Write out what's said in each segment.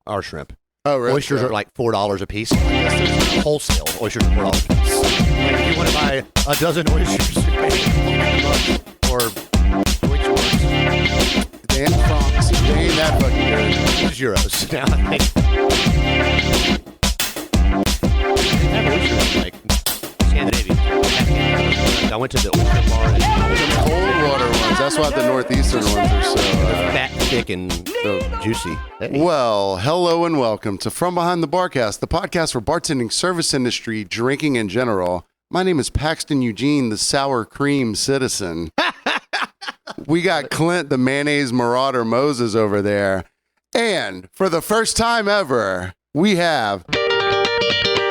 our shrimp. Oh, really? Oysters are like $4 a piece. Wholesale oysters are $4 a piece. Like if you want to buy a dozen oysters, you pay or Deutschmarks. They ain't francs. They ain't that fucking good. It's euros now. I think. They have oysters in, like Scandinavia. I went to the oyster bar. The cold water ones. That's why the northeastern ones are so fat, thick, and so juicy. Hey. Well, hello and welcome to From Behind the Barcast, the podcast for bartending, service industry, drinking in general. My name is Paxton Eugene, the sour cream citizen. We got Clint, the mayonnaise marauder Moses over there. And for the first time ever, we have...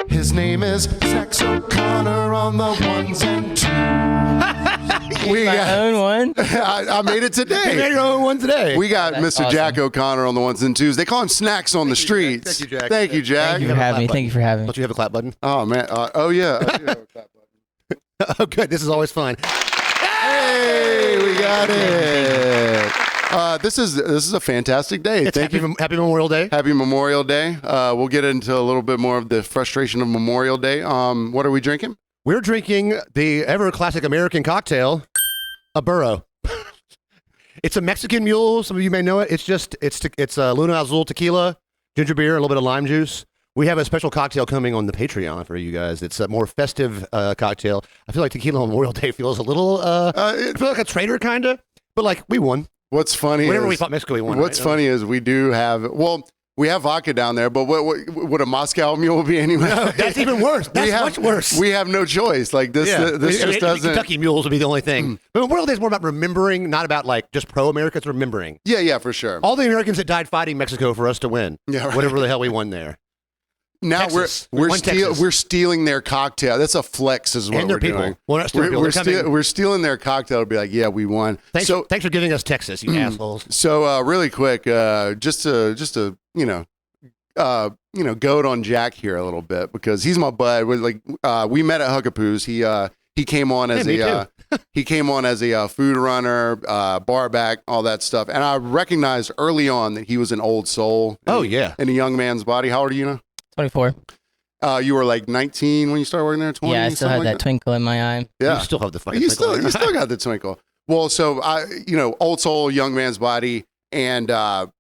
His name is Zach O'Connor on the ones and twos. We got my own one. I made it today. You made your own one today. We got Mr. Awesome. Jack O'Connor on the ones and twos. They call him Snacks on the streets. Thank you, Jack. Thank you, Jack. Thank you for having me. Thank you for having me. Don't you have a clap button? Oh, man. Oh, yeah. I do have a clap button. Oh, good. This is always fun. Hey, we got it. This is a fantastic day. It's happy Memorial Day. Happy Memorial Day. We'll get into a little bit more of the frustration of Memorial Day. What are we drinking? We're drinking the ever classic American cocktail, a burro. It's a Mexican mule. Some of you may know it. It's Luna Azul tequila, ginger beer, a little bit of lime juice. We have a special cocktail coming on the Patreon for you guys. It's a more festive cocktail. I feel like tequila on Memorial Day feels a little, I feel like a traitor kind of, but like we won. What's funny Whenever is, we thought Mexico, we won. What's right? funny is we do have, we have vodka down there, but what would a Moscow mule be anyway? No, that's even worse. That's much worse. We have no choice. Like this, this just doesn't. Kentucky mules would be the only thing. But Memorial Day is more about remembering, not about like just pro-America. It's remembering. Yeah, for sure. All the Americans that died fighting Mexico for us to win. Yeah, right. Whatever the hell we won there. Now Texas. we're stealing their cocktail. That's a flex, is what And their we're people. doing. Well, not stealing people. We're stealing their cocktail to be like, yeah, we won. Thanks for giving us Texas, you assholes. So really quick, just to goat on Jack here a little bit because he's my bud. We met at Huckapoo's. He came on as he came on as a food runner, bar back, all that stuff, and I recognized early on that he was an old soul. In a young man's body. How old are you now? 24. You were like 19 when you started working there. 20. Yeah, I still have like that twinkle in my eye. Yeah, You still have the fucking you twinkle. still got the twinkle. Well, so old soul, young man's body, and the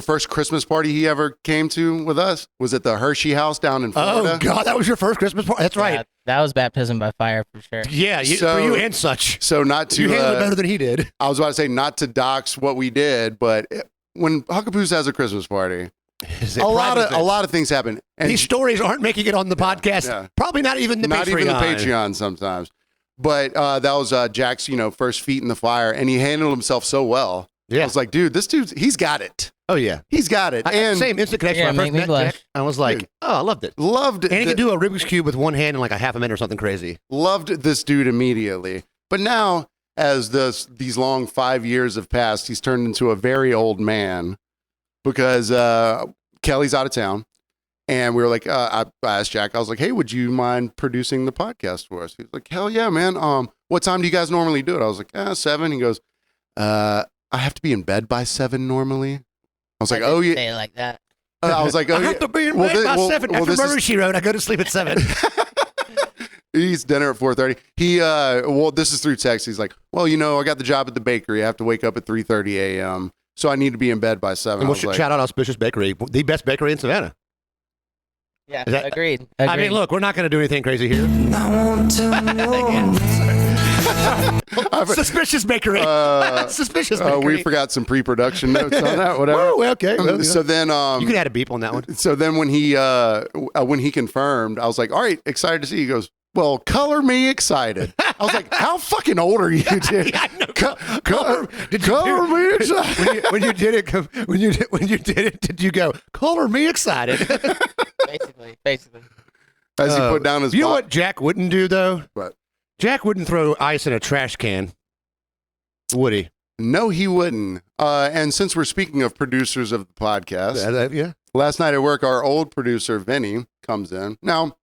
first Christmas party he ever came to with us was at the Hershey House down in Florida. Oh, God, that was your first Christmas party? That's right. Yeah, that was baptism by fire for sure. Yeah, for you and such. So not to... You handled it better than he did. I was about to say not to dox what we did, but when Huckapoo's has a Christmas party, a lot of things happen. And these stories aren't making it on the podcast. Yeah. Probably not even the Patreon. Not even the Patreon sometimes. But that was Jack's, first feet in the fire, and he handled himself so well. Yeah. I was like, dude, this dude, he's got it. Oh, yeah. He's got it. And same instant connection. Yeah, When I first make me met blush. Jack, I was like, Dude. oh, I loved it. Loved it. And he could do a Rubik's Cube with one hand in like a half a minute or something crazy. Loved this dude immediately. But now, as these long 5 years have passed, he's turned into a very old man because Kelly's out of town. And we were like, I asked Jack, I was like, hey, would you mind producing the podcast for us? He was like, hell yeah, man. What time do you guys normally do it? I was like, 7. He goes, I have to be in bed by 7 normally. I was like, oh, yeah. Say it like that. I was like, oh, I have to be in bed by 7. After Murder, She Wrote, I go to sleep at 7. He eats dinner at 4:30. This is through text. He's like, well, I got the job at the bakery. I have to wake up at 3:30 a.m. So I need to be in bed by 7. And we'll shout out Auspicious Bakery, the best bakery in Savannah. Yeah, Is that- agreed. I mean, look, we're not going to do anything crazy here. Suspicious Bakery. Suspicious Bakery. We forgot some pre-production notes on that. Whatever. Woo, okay. Well, So then, you can add a beep on that one. so then when he confirmed, I was like, all right, excited to see you. He goes, well, color me excited. I was like, how fucking old are you, dude? I know. Color me excited. when you did it, did you go, color me excited? Basically. As he put down his You know what Jack wouldn't do, though? What? Jack wouldn't throw ice in a trash can, would he? No, he wouldn't. And since we're speaking of producers of the podcast, Yeah. last night at work, our old producer, Vinny, comes in. Now,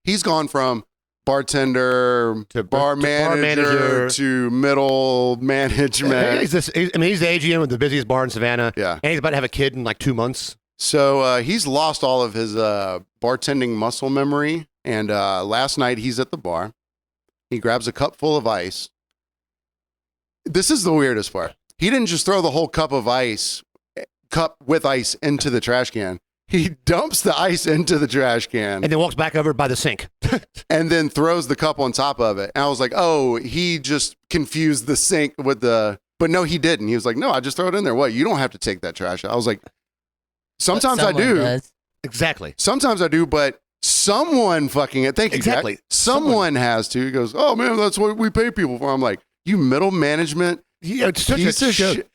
he's gone from bartender to bar manager to middle management. He's the AGM with the busiest bar in Savannah. Yeah. And he's about to have a kid in like 2 months. So he's lost all of his bartending muscle memory. And last night he's at the bar. He grabs a cup full of ice. This is the weirdest part. He didn't just throw the whole cup with ice into the trash can. He dumps the ice into the trash can. And then walks back over by the sink. And then throws the cup on top of it. And I was like, oh, he just confused the sink with the... But no, he didn't. He was like, no, I just throw it in there. What? You don't have to take that trash out. I was like, sometimes I do. Does. Exactly. Sometimes I do, but someone fucking it. Thank you, Exactly. Jack. Someone has to. He goes, oh, man, that's what we pay people for. I'm like, you middle management Yeah, it's such piece a of show. shit.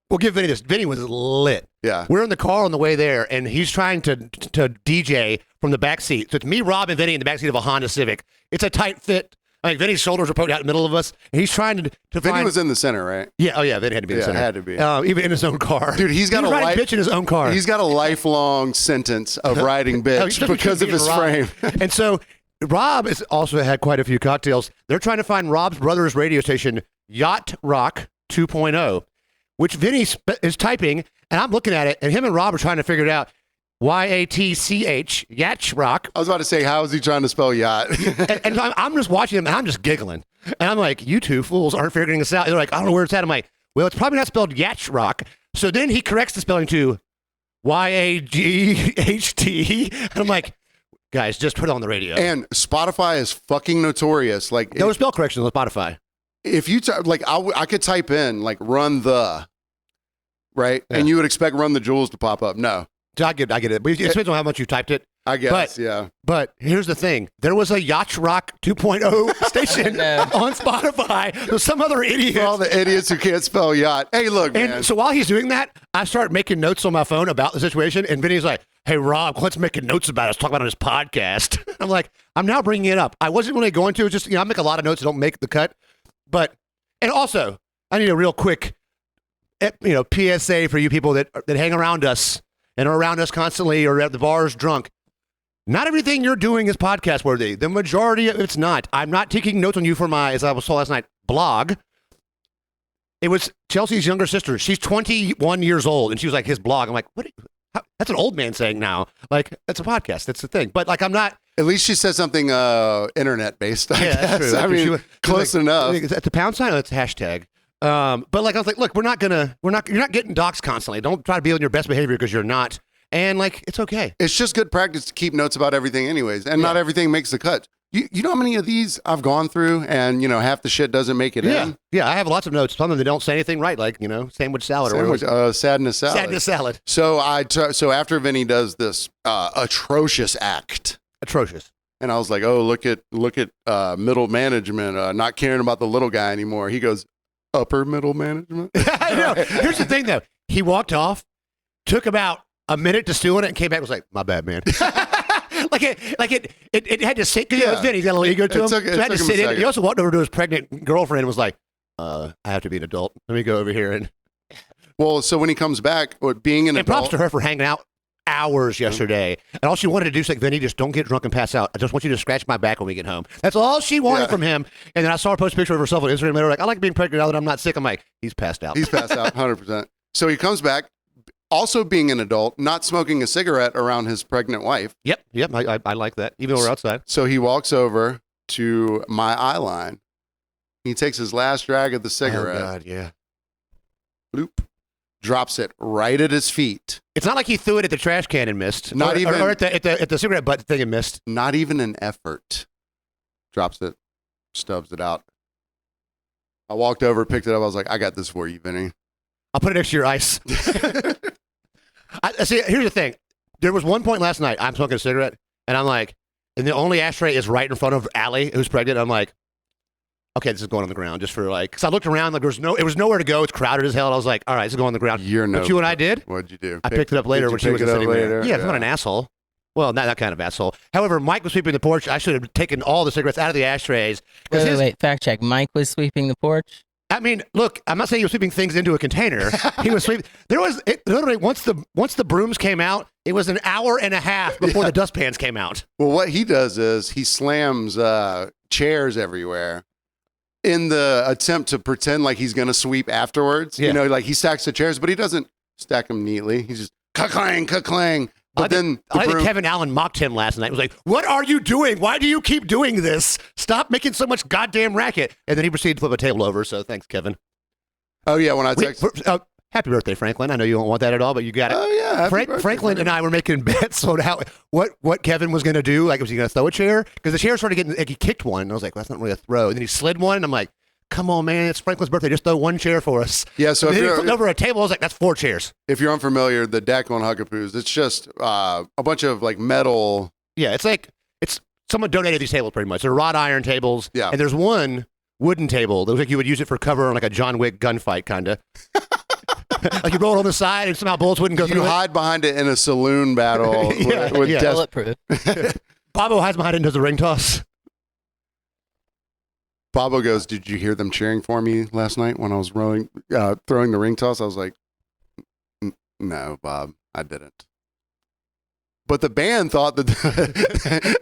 We'll give Vinny this. Vinny was lit. Yeah. We're in the car on the way there, and he's trying to DJ from the back seat. So it's me, Rob, and Vinny in the back seat of a Honda Civic. It's a tight fit. I mean, Vinny's shoulders are poked out in the middle of us, and he's trying to Vinny find... was in the center, right? Yeah, oh yeah, Vinny had to be in the Yeah, center. had to be. Even in his own car. Dude, he's got he was a riding life- bitch in his own car. He's got a lifelong sentence of riding bitch because of his frame. And so Rob has also had quite a few cocktails. They're trying to find Rob's brother's radio station, Yacht Rock 2.0, which Vinny is typing, and I'm looking at it, and him and Rob are trying to figure it out. YATCH, Yacht Rock. I was about to say, how is he trying to spell yacht? And I'm just watching him, and I'm just giggling. And I'm like, you two fools aren't figuring this out. They're like, I don't know where it's at. I'm like, well, it's probably not spelled Yacht Rock. So then he corrects the spelling to YAGHT. And I'm like, guys, just put it on the radio. And Spotify is fucking notorious. Like, No spell corrections on Spotify. if you I could type in like run the, right? Yeah. And you would expect run the jewels to pop up. No, So I get it. But it depends on how much you typed it. I guess. But- Yeah. But here's the thing. There was a Yacht Rock 2.0 station No. on Spotify. There's some other idiot. For all the idiots who can't spell yacht. Hey, look, man. And so while he's doing that, I start making notes on my phone about the situation. And Vinny's like, hey, Rob, Clint's making notes about us, talk about it on his podcast. I'm like, I'm now bringing it up. I wasn't really going to. It's just, I make a lot of notes that don't make the cut. But, and also, I need a real quick, PSA for you people that hang around us and are around us constantly or at the bars drunk. Not everything you're doing is podcast worthy. The majority of it's not. I'm not taking notes on you for my, as I was told last night, blog. It was Chelsea's younger sister. She's 21 years old, and she was like, his blog. I'm like, what? That's an old man saying now. Like, that's a podcast. That's the thing. But like, I'm not. At least she said something internet based. I Yeah, guess. that's true. I mean, She was close like, enough. Is that the pound sign? Oh, that's a hashtag. But like, I was like, look, you're not getting doxxed constantly. Don't try to be on your best behavior because you're not. And like, it's okay. It's just good practice to keep notes about everything, anyways, and not Yeah. everything makes the cut. You know how many of these I've gone through, and half the shit doesn't make it in. Yeah, I have lots of notes. Some of them they don't say anything right, like sandwich salad Sandwich, or sadness salad. sadness salad. So so after Vinny does this atrocious act, Atrocious. and I was like, oh, look at middle management not caring about the little guy anymore. He goes, upper middle management. I know. Here's the thing, though. He walked off, took about a minute to stew on it, and came back and was like, "My bad, man." it had to sit. It was Vinny. He's got a little ego to him. It So took it had to him a sit in. second. He also walked over to his pregnant girlfriend and was like, "I have to be an adult. Let me go over here." And Well, so when he comes back, being an props adult, to her for hanging out hours yesterday. And all she wanted to do is like, Vinny, just don't get drunk and pass out. I just want you to scratch my back when we get home. That's all she wanted Yeah. from him. And then I saw her post a picture of herself on Instagram later, like, I like being pregnant now that I'm not sick. I'm like, he's passed out. he's passed out 100%. So he comes back, also being an adult, not smoking a cigarette around his pregnant wife. Yep. I like that, even though we're outside. So he walks over to my eye line. He takes his last drag of the cigarette, Oh, God, yeah. bloop, drops it right at his feet. It's not like he threw it at the trash can and missed. Not or, even- or at the cigarette butt thing and missed. Not even an effort. Drops it, stubs it out. I walked over, picked it up. I was like, I got this for you, Vinny. I'll put it next to your ice. I see. Here's the thing. There was one point last night. I'm smoking a cigarette, and I'm like, and the only ashtray is right in front of Allie, who's pregnant. I'm like, okay, this is going on the ground just for like. Because I looked around, like it was nowhere to go. It's crowded as hell. And I was like, all right, this is going on the ground. You're no. What you and I did, What'd you do? I picked it up later Did when you she pick was it up sitting there. later? Yeah, I'm not an asshole. Well, not that kind of asshole. However, Mike was sweeping the porch. I should have taken all the cigarettes out of the ashtrays. 'Cause Wait, fact check. Mike was sweeping the porch. I mean, look, I'm not saying he was sweeping things into a container. He was sweeping. Literally once the brooms came out, it was an hour and a half before the dustpans came out. Well, what he does is he slams chairs everywhere in the attempt to pretend like he's going to sweep afterwards. Yeah. Like he stacks the chairs, but he doesn't stack them neatly. He just ka-clang, ka-clang. But then I think Kevin Allen mocked him last night. He was like, "What are you doing? Why do you keep doing this? Stop making so much goddamn racket." And then he proceeded to flip a table over. So thanks, Kevin. Oh yeah, when I text. Happy birthday, Franklin. I know you don't want that at all, but you got it. Oh yeah, happy birthday, Franklin and I were making bets on what Kevin was going to do. Like, was he going to throw a chair? Because the chair started getting, like, he kicked one, and I was like, well, that's not really a throw. And then he slid one, and I'm like, come on, man, it's Franklin's birthday. Just throw one chair for us. Yeah, so and if then he you're flipped over a table. I was like, that's 4 chairs. If you're unfamiliar, the deck on Huckapoos, it's just a bunch of like metal. Yeah, it's someone donated these tables pretty much. They're wrought iron tables. Yeah. And there's one wooden table that looks like you would use it for cover on like a John Wick gunfight, kind of. Like you roll it on the side and somehow bullets wouldn't go through. You hide behind it in a saloon battle with bulletproof. Bobo hides behind it and does the ring toss. Bobo goes, "Did you hear them cheering for me last night when I was throwing the ring toss?" I was like, "No, Bob, I didn't." But the band thought that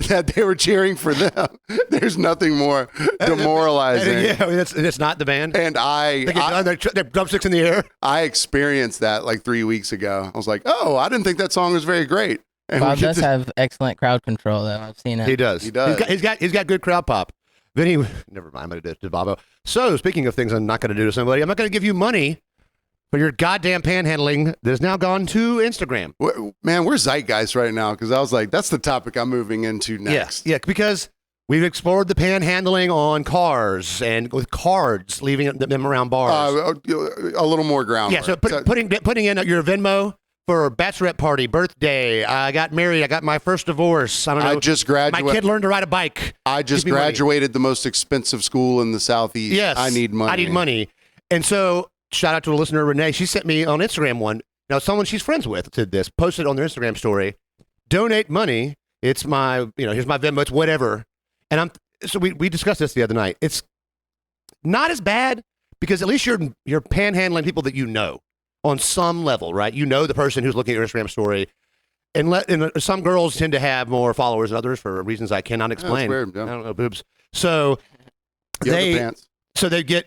that they were cheering for them. There's nothing more demoralizing. Yeah, it's not the band. And they're drumsticks in the air. I experienced that like 3 weeks ago. I was like, "Oh, I didn't think that song was very great." And Bob does have excellent crowd control, though. I've seen it. He does. He does. He's got good crowd pop. Vinny, never mind. I'm going to do it to Bobo. So, speaking of things I'm not going to do to somebody, I'm not going to give you money for your goddamn panhandling that has now gone to Instagram. Man, we're zeitgeist right now because I was like, that's the topic I'm moving into next. Yeah, because we've explored the panhandling on cars and with cards, leaving them around bars. A little more groundwork. Yeah, so putting in your Venmo for a bachelorette party, birthday, I got married, I got my first divorce. I don't know. I just graduated. My kid learned to ride a bike. I just graduated the most expensive school in the Southeast. Yes. I need money. And so, shout out to a listener, Renee. She sent me on Instagram one. Now, someone she's friends with did this, posted on their Instagram story. Donate money. It's my, here's my Venmo. It's whatever. And so we discussed this the other night. It's not as bad because at least you're panhandling people that you know on some level, right? You know the person who's looking at your Instagram story. And some girls tend to have more followers than others for reasons I cannot explain. That's weird, yeah. I don't know, boobs. So they get,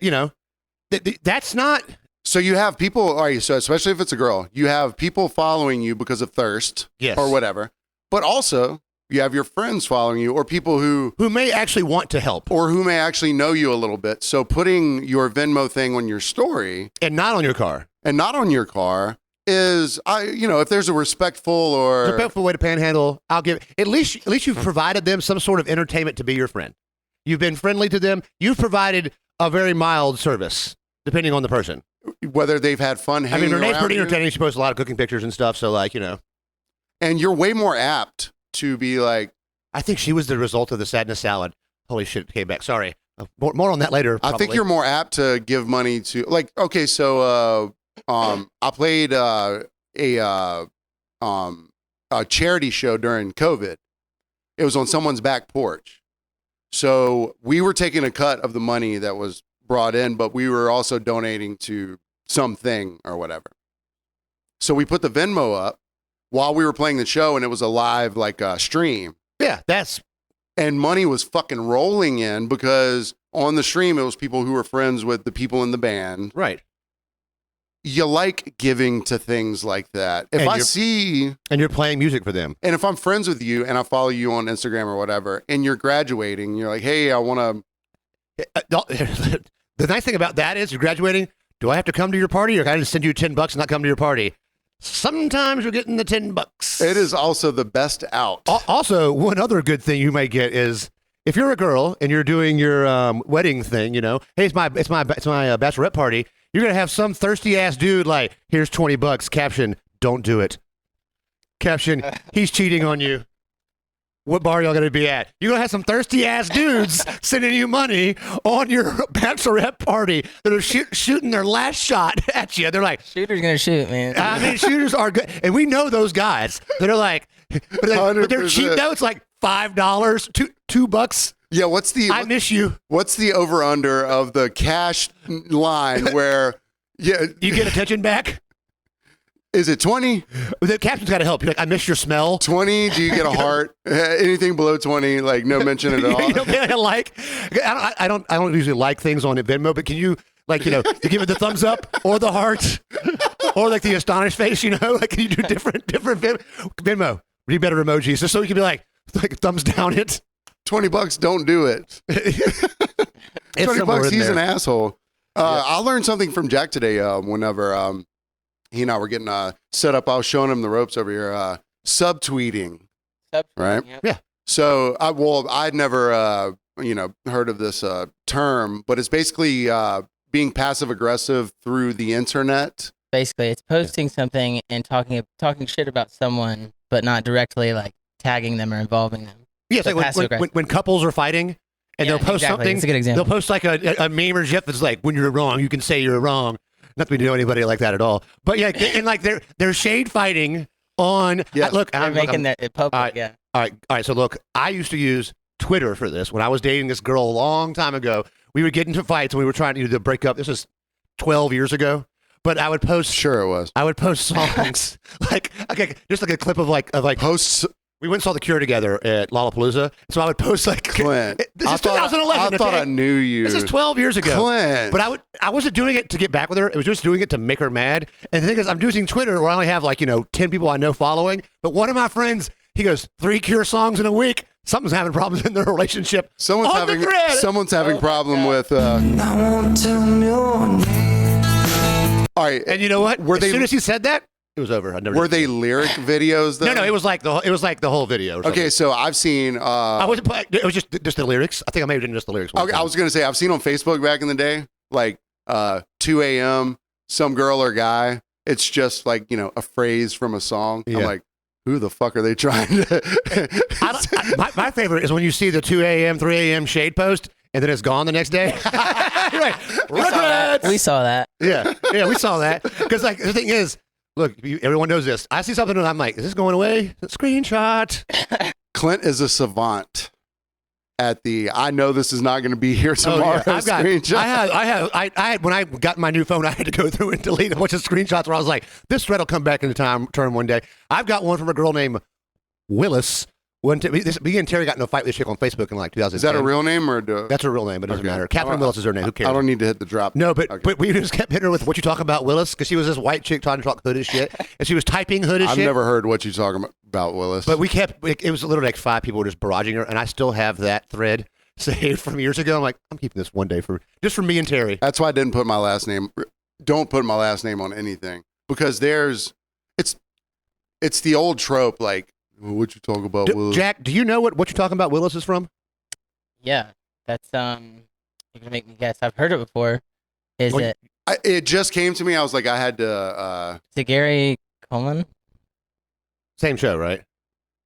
that's not. So you have people, all right, so especially if it's a girl, you have people following you because of thirst or whatever. But also, you have your friends following you or people who may actually want to help. Or who may actually know you a little bit. So putting your Venmo thing on your story. And not on your car. Is, if there's a respectful way to panhandle, I'll give, at least you've provided them some sort of entertainment to be your friend. You've been friendly to them. You've provided a very mild service, depending on the person. Whether they've had fun hanging around. Renee's pretty entertaining. She posts a lot of cooking pictures and stuff. So, And you're way more apt to be like. I think she was the result of the sadness salad. Holy shit, came back. Sorry. More on that later. Probably. I think you're more apt to give money to, I played a charity show during COVID. It was on someone's back porch. So we were taking a cut of the money that was brought in, but we were also donating to something or whatever. So we put the Venmo up while we were playing the show, and it was a live stream. Yeah, and money was fucking rolling in because on the stream it was people who were friends with the people in the band. Right. You like giving to things like that. And you're playing music for them. And if I'm friends with you and I follow you on Instagram or whatever, and you're graduating, you're like, hey, I want to. The nice thing about that is you're graduating. Do I have to come to your party or can I just send you $10 and not come to your party? Sometimes you're getting the $10. It is also the best out. Also, one other good thing you might get is if you're a girl and you're doing your wedding thing, hey, it's my bachelorette party. You're going to have some thirsty ass dude like, here's $20. Caption, don't do it. Caption, he's cheating on you. What bar y'all going to be at? You're going to have some thirsty ass dudes sending you money on your bachelorette party that are shooting their last shot at you. They're like, shooter's going to shoot, man. I mean, shooters are good. And we know those guys that are like, but they're cheap though. It's like $5, $2. Yeah, I miss you. What's the over under of the cash line where you get attention back? Is it 20? The caption's got to help. You're like, I miss your smell. 20? Do you get a heart? Anything below 20, no mention at all. You don't get a like. I don't usually like things on Venmo, but can you you give it the thumbs up or the heart? or like the astonished face, you know, like you do different Venmo, read better emojis, just so you can be like thumbs down it. $20, don't do it. It's $20, he's an there. asshole. I learned something from Jack today. Whenever he and I were getting set up, I was showing him the ropes over here. Subtweeting, right? Yep. Yeah. So I'd never heard of this term, but it's basically being passive aggressive through the internet. Basically, it's posting something and talking shit about someone, but not directly like tagging them or involving them. Yeah, it's So like passive-aggressive. when couples are fighting and Yeah, they'll post exactly. something. That's a good example. They'll post like a meme or gif that's like, when you're wrong, you can say you're wrong. Not that we know anybody like that at all. But yeah, and like they're shade fighting on. Yeah. Look, They're making that public. All right. Yeah. All right. So look, I used to use Twitter for this when I was dating this girl a long time ago. We would get into fights and we were trying to break up. This was 12 years ago. But I would post. Sure, it was. I would post songs like just like a clip of like Posts. we went and saw The Cure together at Lollapalooza. So I would post like Clint. This is 2011. I thought okay? I knew you. This is 12 years ago. Clint. But I wasn't doing it to get back with her. It was just doing it to make her mad. And the thing is, I'm using Twitter where I only have 10 people I know following. But one of my friends, he goes, 3 Cure songs in a week. Something's having problems in their relationship. Someone's On the having thread. problem with. I won't tell your name. All right, And you know what? Were as they- soon as he said that, it was over. I never. were they lyric videos though? No, it was like the whole video. Or something. Okay, so I've seen. I wasn't. It was just the lyrics. I think I may have done just the lyrics. one Okay, time. I was gonna say I've seen on Facebook back in the day, like 2 a.m. some girl or guy. It's just like a phrase from a song. I'm Yeah. like, who the fuck are they trying to? My favorite is when you see the 2 a.m., 3 a.m. shade post, and then it's gone the next day. Right. Regrets! We saw that. Yeah, we saw that. Because the thing is, look, everyone knows this. I see something and I'm like, is this going away? Screenshot. Clint is a savant at the. I know this is not going to be here tomorrow. I've got. Screenshot. I had. When I got my new phone, I had to go through and delete a bunch of screenshots where I was like, this thread will come back in the term one day. I've got one from a girl named Willis. Me and Terry got in a fight with this chick on Facebook in 2010. Is that a real name or? That's her real name, but it doesn't Okay. matter. Catherine Willis is her name. Who cares? I don't need to hit the drop. No, but Okay. but we just kept hitting her with what you talking about, Willis, because she was this white chick trying to talk hood as shit, and she was typing hood as I've shit. never heard what you're talking about, Willis. But we kept. It was literally like 5 people were just barraging her, and I still have that thread saved from years ago. I'm like, I'm keeping this one day just for me and Terry. That's why I didn't put my last name. Don't put my last name on anything because it's the old trope like what you talk about, Willis. Jack, do you know what you're talking about? Willis is from? Yeah. That's you're gonna make me guess. I've heard it before. Is Well, It just came to me. I was like, I had to. it Gary Coleman? Same show, right?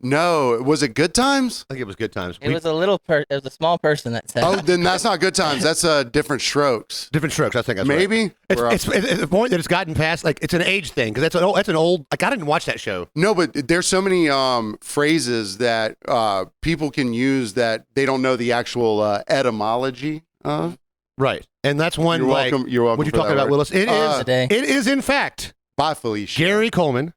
No, was it Good Times? I think it was Good Times. It was a small person that said. Oh, then that's not Good Times. That's Different Strokes. Different Strokes. I think that's right. Maybe. It's the point that it's gotten past. Like it's an age thing because that's an old. Like I didn't watch that show. No, but there's so many phrases that people can use that they don't know the actual etymology of. Right, and that's one. You're like, welcome. You're welcome. What you for talking that about, word. Willis? It is. Today. It is in fact Bye, Felicia. Gary Coleman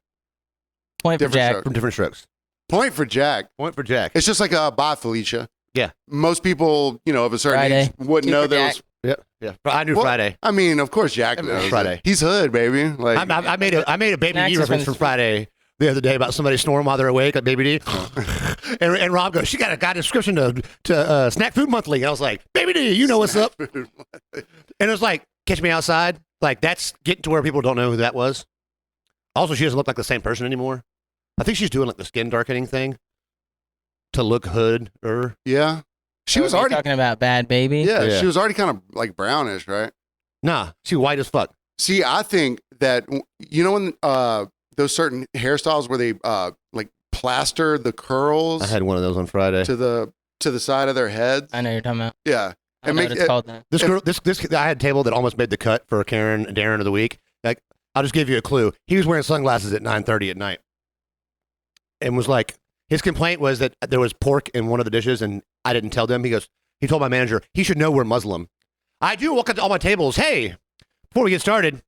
Point for Different Jack. strokes. from Different Strokes. Point for Jack. Point for Jack. It's just like bye, Felicia. Yeah. Most people, of a certain Friday. age wouldn't Two know for there Jack. was. Yeah. I knew Well, Friday. I mean, of course, Jack I mean, knows. Friday. it. He's hood, baby. Like I made a Baby Snacks D is reference when from it's- Friday the other day about somebody snoring while they're awake, like Baby D. and Rob goes, she got a guy description to Snack Food Monthly. And I was like, Baby D, you know what's up. And it was like, Catch Me Outside. Like that's getting to where people don't know who that was. Also, she doesn't look like the same person anymore. I think she's doing like the skin darkening thing to look hood or yeah. She was You're already. talking about Bad Baby. Yeah, Yeah. she was already kind of like brownish, right? nah, she's white as fuck. See, I think that when those certain hairstyles where they like plaster the curls I had one of those on Friday. to the side of their heads. I know you're talking about. Yeah. I don't know what it's called now. This girl, this I had a table that almost made the cut for Karen and Darren of the week. Like, I'll just give you a clue. He was wearing sunglasses at 9:30 at night, and was like, his complaint was that there was pork in one of the dishes, and I didn't tell them. He told my manager he should know we're Muslim. I do walk up to all my tables. Hey, before we get started,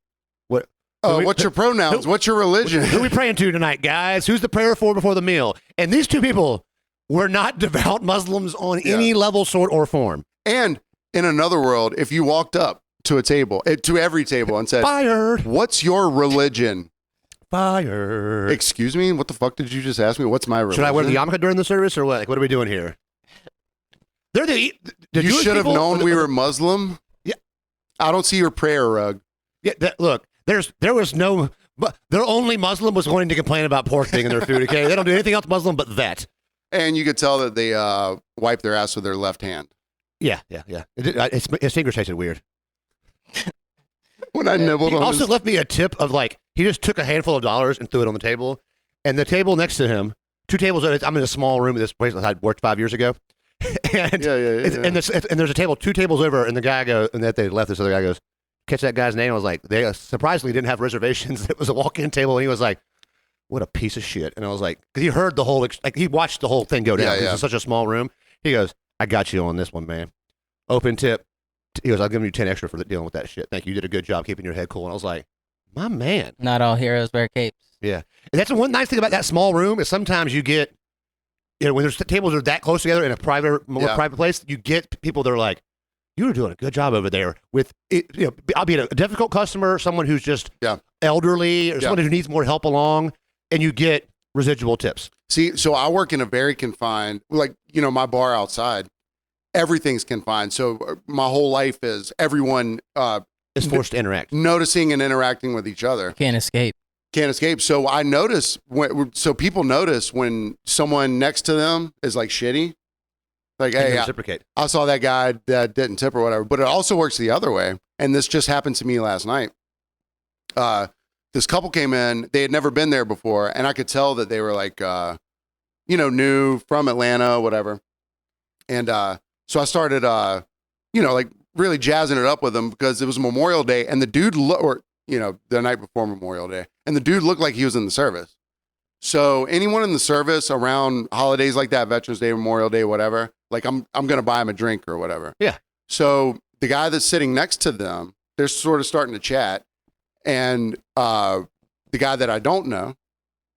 what? What's your pronouns? What's your religion? Who are we praying to tonight, guys? Who's the prayer for before the meal? And these two people were not devout Muslims on any level, sort, or form. And in another world, if you walked up to a table, to every table, and said, Fired. "What's your religion?" Fired. Excuse me? What the fuck did you just ask me? What's my religion? Should I wear the yarmulke during the service or what? Like, what are we doing here? They're the You Jewish should have people- known we were Muslim. Yeah. I don't see your prayer rug. Yeah, look, there was no, but their only Muslim was wanting to complain about pork being in their food. Okay, they don't do anything else Muslim but that. And you could tell that they wipe their ass with their left hand. Yeah. His fingers tasted weird. When I nibbled He on also his- left me a tip of like he just took a handful of dollars and threw it on the table, and the table next to him, 2 tables. I'm in a small room at this place that I worked 5 years ago, and and there's a table 2 tables over, and the guy goes, and that they left. This other guy goes, catch that guy's name. I was like, they surprisingly didn't have reservations. It was a walk-in table, and he was like, what a piece of shit. And I was like, because he heard the whole, like he watched the whole thing go down. Yeah. It's such a small room. He goes, I got you on this one, man. Open tip. He goes, I'll give you 10 extra for dealing with that shit. Thank you. You did a good job keeping your head cool. And I was like, my man. Not all heroes wear capes. Yeah. And that's the one nice thing about that small room is sometimes you get, when there's tables are that close together in a more private place, you get people that are like, you were doing a good job over there with it. I'll be a difficult customer, someone who's just elderly or someone who needs more help along, and you get residual tips. See, so I work in a very confined, my bar outside, everything's confined. So my whole life is everyone Is forced to interact. noticing and interacting with each other. Can't escape. Can't escape. So I notice people notice when someone next to them is like shitty. Like, And hey, you reciprocate. I saw that guy that didn't tip or whatever. But it also works the other way. And this just happened to me last night. This couple came in. They had never been there before. And I could tell that they were like, new from Atlanta, whatever. And so I started, like really jazzing it up with them because it was Memorial Day. And the dude, the night before Memorial Day. And the dude looked like he was in the service. So anyone in the service around holidays like that, Veterans Day, Memorial Day, whatever, like I'm going to buy him a drink or whatever. Yeah. So the guy that's sitting next to them, they're sort of starting to chat. And the guy that I don't know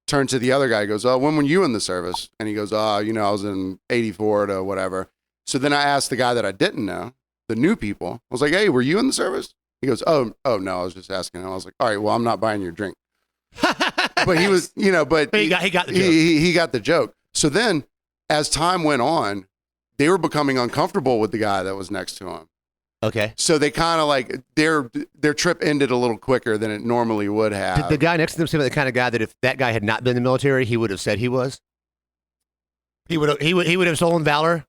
turned to the other guy, goes, oh, when were you in the service? And he goes, I was in 84 to whatever. So then I asked the guy that I didn't know, the new people, I was like, hey, were you in the service? He goes, oh no, I was just asking him. I was like, all right, well, I'm not buying your drink. But he was, but he got the joke. He got the joke. So then as time went on, they were becoming uncomfortable with the guy that was next to him. Okay. So they kind of like their trip ended a little quicker than it normally would have. Did the guy next to them seem like the kind of guy that if that guy had not been in the military, he would have said he was? He would have stolen valor?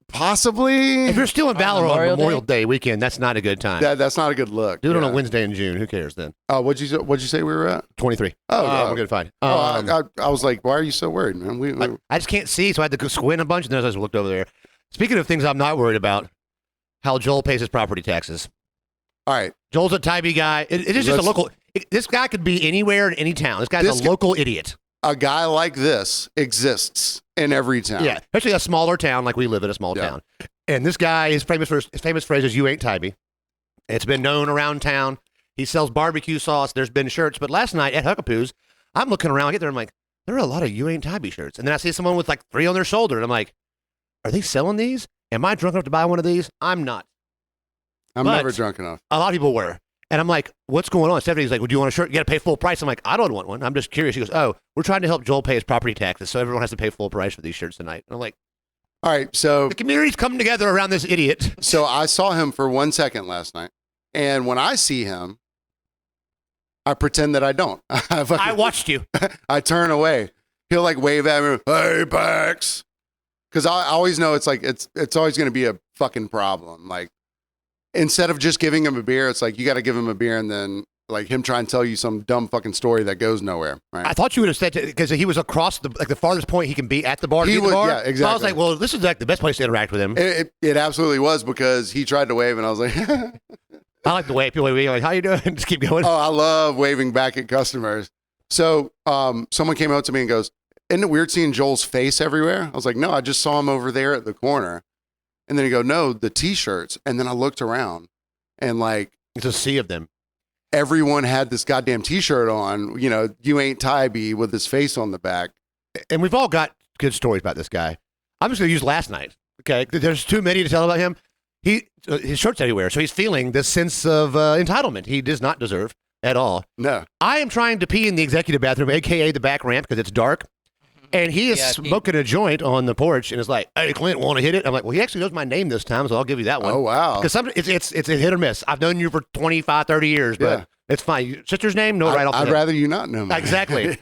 Possibly. If you're stealing valor on Memorial Day? Day weekend, that's not a good time. That's not a good look. Do it on Yeah. a Wednesday in June. Who cares then? What'd you say we were at? 23. Oh, yeah. we're good. Fine. I was like, why are you so worried, man? I just can't see, so I had to go squint a bunch, and then I just looked over there. Speaking of things I'm not worried about, how Joel pays his property taxes. All right. Joel's a Tybee guy. It is just a local. This guy could be anywhere in any town. This guy's a local idiot. A guy like this exists in every town. Yeah, especially a smaller town like we live in a small town. And this guy is famous for his famous phrase is "You ain't Tybee." It's been known around town. He sells barbecue sauce. There's been shirts, but last night at Huckapoo's, I'm looking around. I get there, I'm like, there are a lot of "You ain't Tybee" shirts, and then I see someone with like 3 on their shoulder, and I'm like, are they selling these? Am I drunk enough to buy one of these? I'm not. I'm But never drunk enough. A lot of people were. And I'm like, what's going on? Stephanie's like, well, do you want a shirt? You got to pay full price. I'm like, I don't want one. I'm just curious. She goes, oh, we're trying to help Joel pay his property taxes, so everyone has to pay full price for these shirts tonight. And I'm like, All right. So the community's coming together around this idiot. So I saw him for 1 second last night. And when I see him, I pretend that I don't. I watched you. I turn away. He'll like wave at me, hey, Pax. Because I always know it's like, it's always going to be a fucking problem. Like, instead of just giving him a beer, it's like, you got to give him a beer and then like him try and tell you some dumb fucking story that goes nowhere. Right? I thought you would have said, because he was across the farthest point he can be at the bar to He be at the would- bar. yeah, exactly. So I was like, well, this is like the best place to interact with him. It absolutely was because he tried to wave and I was like, I like the way people wave, like, how you doing? Just keep going. oh, I love waving back at customers. So someone came out to me and goes, isn't it weird seeing Joel's face everywhere? I was like, no, I just saw him over there at the corner. And then he go, no, the T-shirts. And then I looked around and like It's a sea of them. everyone had this goddamn T-shirt on, you ain't Tybee with his face on the back. And we've all got good stories about this guy. I'm just going to use last night. Okay. There's too many to tell about him. his shirt's everywhere, so he's feeling this sense of entitlement he does not deserve at all. No. I am trying to pee in the executive bathroom, aka the back ramp, because it's dark. And he is smoking a joint on the porch and is like, "Hey, Clint, want to hit it?" I'm like, "Well, he actually knows my name this time, so I'll give you that one." Oh, wow. Because it's a hit or miss. I've known you for 25, 30 years, but it's fine. Your sister's name? No, right off the I'd head. rather you not know me. Exactly.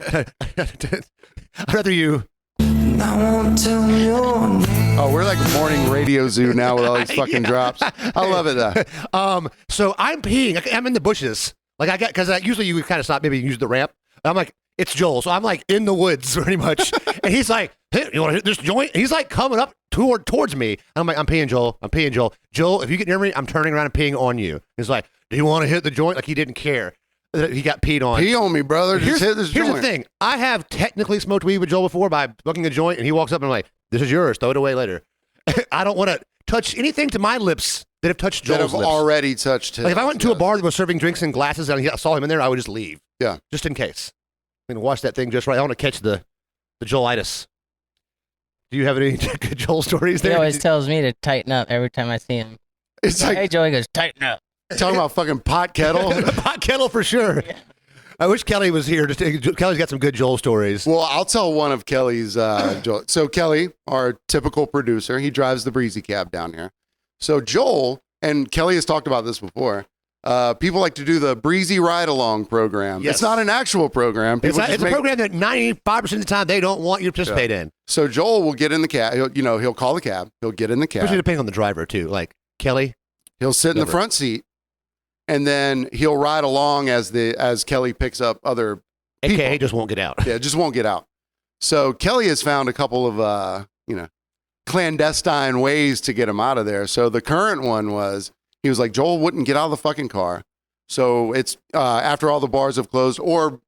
I'd rather you. I won't tell your name. Oh, we're like a morning radio zoo now with all these fucking drops. I love it, though. So I'm peeing. I'm in the bushes. Like because usually you kind of stop, maybe use the ramp. I'm like, it's Joel. So I'm like in the woods pretty much. And he's like, "Hey, you want to hit this joint?" And he's like coming up towards me. And I'm like, I'm peeing, Joel. I'm peeing, Joel. Joel, if you get near me, I'm turning around and peeing on you. He's like, "Do you want to hit the joint?" Like he didn't care that he got peed on. Pee on me, brother. Just hit this joint. Here's the thing. I have technically smoked weed with Joel before by smoking a joint, and he walks up and I'm like, "This is yours. Throw it away later." I don't want to touch anything to my lips that have touched Joel's That have lips. already touched his. Like if I went to a bar that was serving drinks and glasses and I saw him in there, I would just leave. Yeah. Just in case. I'm going to wash that thing just right. I want to catch the Joelitis. Do you have any good Joel stories He there? always tells me to tighten up every time I see him. It's like Hey, Joey goes, tighten up. talking about fucking pot kettle. Pot kettle for sure. Yeah. I wish Kelly was here. Kelly's got some good Joel stories. Well, I'll tell one of Kelly's. Joel. So Kelly, our typical producer, he drives the breezy cab down here. So Joel, and Kelly has talked about this before, people like to do the breezy ride along program. Yes. It's not an actual program. It's People just a program that 95% of the time they don't want you to participate in. So Joel will get in the cab. He'll call the cab. He'll get in the cab. Especially depending on the driver too. Like Kelly. He'll sit in the Never. front seat, and then he'll ride along as Kelly picks up other people. AKA just won't get out. Yeah, just won't get out. So Kelly has found a couple of clandestine ways to get him out of there. So the current one was he was like, Joel wouldn't get out of the fucking car. So it's after all the bars have closed, or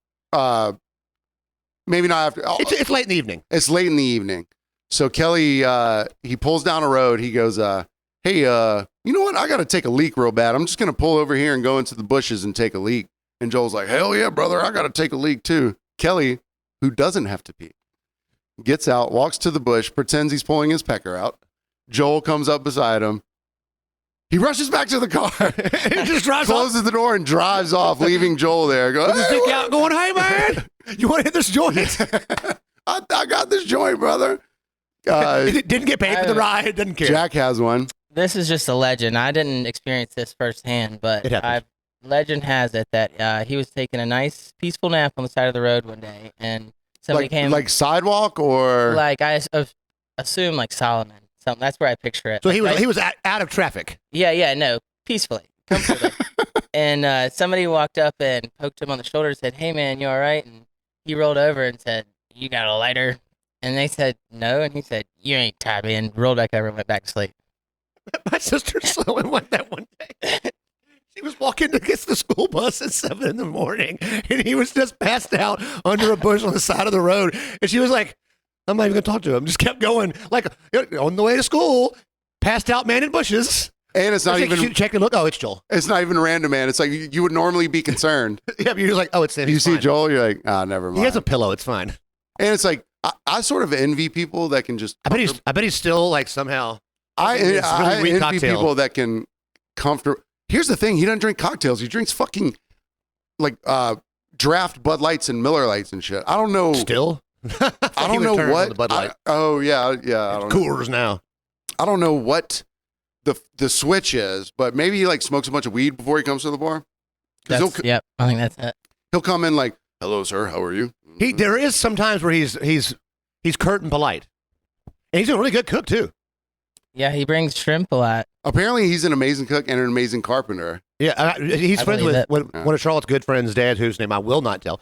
maybe not after. It's late in the evening. It's late in the evening. So Kelly he pulls down a road. He goes, "Hey, you know what? I got to take a leak real bad. I'm just gonna pull over here and go into the bushes and take a leak." And Joel's like, "Hell yeah, brother! I got to take a leak too." Kelly, who doesn't have to pee, gets out, walks to the bush, pretends he's pulling his pecker out. Joel comes up beside him. He rushes back to the car, He just drives off. closes the door, and drives off, leaving Joel there. Going, With his "Hey, dick out, going, "Hey man, you want to hit this joint?" I got this joint, brother. Didn't get paid for the ride. Doesn't care. Jack has one. This is just a legend. I didn't experience this firsthand, but It happened. legend has it that he was taking a nice, peaceful nap on the side of the road one day, and somebody came. Like sidewalk or Like I assume like Solomon. Something. That's where I picture it. So he Like, was out of traffic. Yeah, no, peacefully, comfortably. And somebody walked up and poked him on the shoulder and said, "Hey, man, you all right?" And he rolled over and said, "You got a lighter?" And they said, "No." And he said, "You ain't tied me," and rolled back over and went back to sleep. My sister saw him like that one day. She was walking to get the school bus at 7 in the morning, and he was just passed out under a bush on the side of the road. And she was like, "I'm not even going to talk to him." Just kept going. Like, on the way to school, passed out man in bushes. and it's not Like, even she checked and look. Oh, it's Joel. it's not even random, man. It's like you would normally be concerned. Yeah, but you're just like, oh, it's him. You He's see fine. Joel, you're like, never mind. He has a pillow. It's fine. And it's like I sort of envy people that can just. I bet he's still like somehow. I It's really envy weak cocktail. people that can comfort. Here's the thing: he doesn't drink cocktails. He drinks fucking like draft Bud Lights and Miller Lights and shit. I don't know. Still. I don't know what. The Bud Light. Oh yeah. I don't know. Coors now. I don't know what the switch is, but maybe he like smokes a bunch of weed before he comes to the bar. 'Cause That's, yep, I think that's it. he'll come in like, "Hello, sir. How are you?" There is sometimes where he's curt and polite, and he's a really good cook too. Yeah, he brings shrimp a lot. Apparently, he's an amazing cook and an amazing carpenter. Yeah, he's I friends believe with it. one of Charlotte's good friends' dad, whose name I will not tell.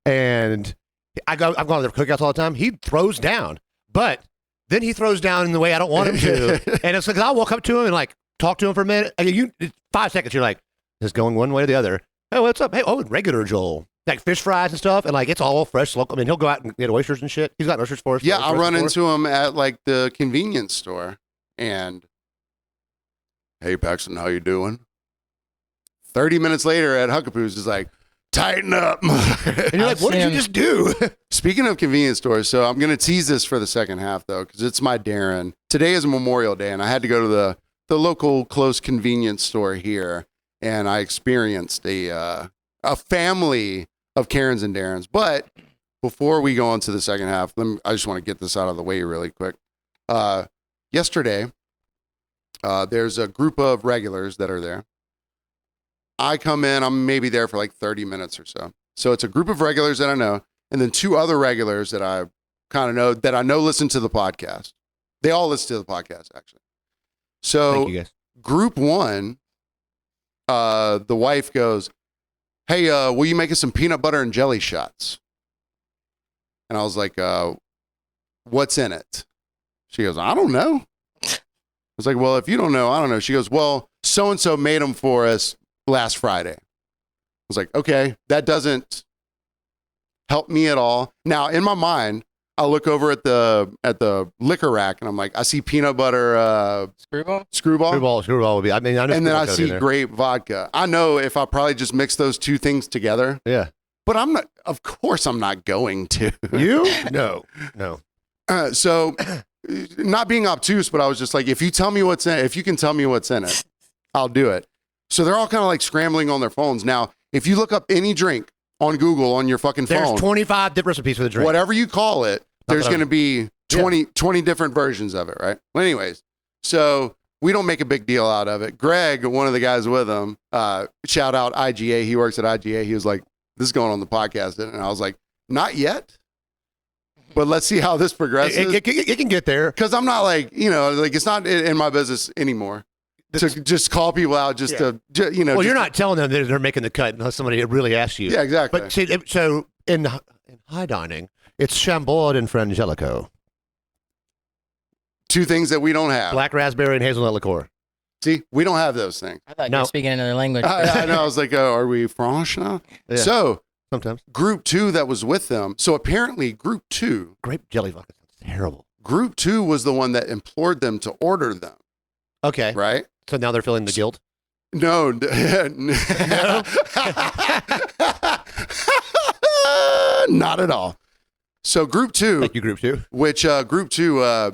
And I've gone to their cookouts all the time. He throws down, but then he throws down in the way I don't want him to. And it's like I'll walk up to him and like talk to him for a minute. I mean, 5 seconds, you're like, "Is going one way or the other?" "Hey, what's up?" "Hey, oh, regular Joel." Like fish fries and stuff, and like it's all fresh local. I mean, he'll go out and get oysters and shit. He's got oysters for us. Yeah, I'll run into him at like the convenience store and, "Hey, Paxton, how you doing?" 30 minutes later at Huckapoo's is like, "Tighten up." and you're like, I've "What did you seen- just do?" Speaking of convenience stores, so I'm going to tease this for the second half, though, because it's my Darren. Today is Memorial Day, and I had to go to the local close convenience store here, and I experienced a family of Karens and Darrens. But before we go on to the second half, I just want to get this out of the way really quick. Yesterday, there's a group of regulars that are there. I come in, I'm maybe there for like 30 minutes or so. So it's a group of regulars that I know, and then two other regulars that I kind of know that I know listen to the podcast. They all listen to the podcast, actually. So Thank you guys. group one, the wife goes, "Hey, will you make us some peanut butter and jelly shots?" And I was like, "What's in it?" She goes, "I don't know." I was like, "Well, if you don't know, I don't know." She goes, "Well, so-and-so made them for us last Friday." I was like, "Okay, that doesn't help me at all." Now, in my mind, I look over at the liquor rack and I'm like, I see peanut butter Screwball? Screwball would be. I mean, I know and then I Screwball's gotta be see there. grape vodka. I know if I probably just mix those two things together, Yeah. but I'm not. Of course, I'm not going to. You? No. So, not being obtuse, but I was just like, if you tell me what's in it, if you can tell me what's in it, I'll do it. So they're all kind of like scrambling on their phones. Now, if you look up any drink on Google on your fucking There's phone, 25 different recipes for the drink. whatever you call it, there's that going to be Yeah. 20 different versions of it, right? Well, anyways, so we don't make a big deal out of it. Greg, one of the guys with him, shout out IGA. He works at IGA. He was like, "This is going on the podcast." And I was like, "Not yet, but let's see how this progresses." It can get there. Because I'm not like, like it's not in my business anymore to just call people out just to. Well, just you're not telling them that they're making the cut unless somebody really asks you. Yeah, exactly. But see, so in high dining, it's Chambord and Frangelico. Two things that we don't have. Black raspberry and hazelnut liqueur. See, we don't have those things. I thought you No. were speaking another language. I know. I was like, are we French now? Yeah. So Sometimes. group two that was with them. So apparently group two Grape jelly vodka sounds terrible. Group two was the one that implored them to order them, Okay. right? So now they're feeling the guilt. No. Not at all. So group two, Thank you, group two. which group two, I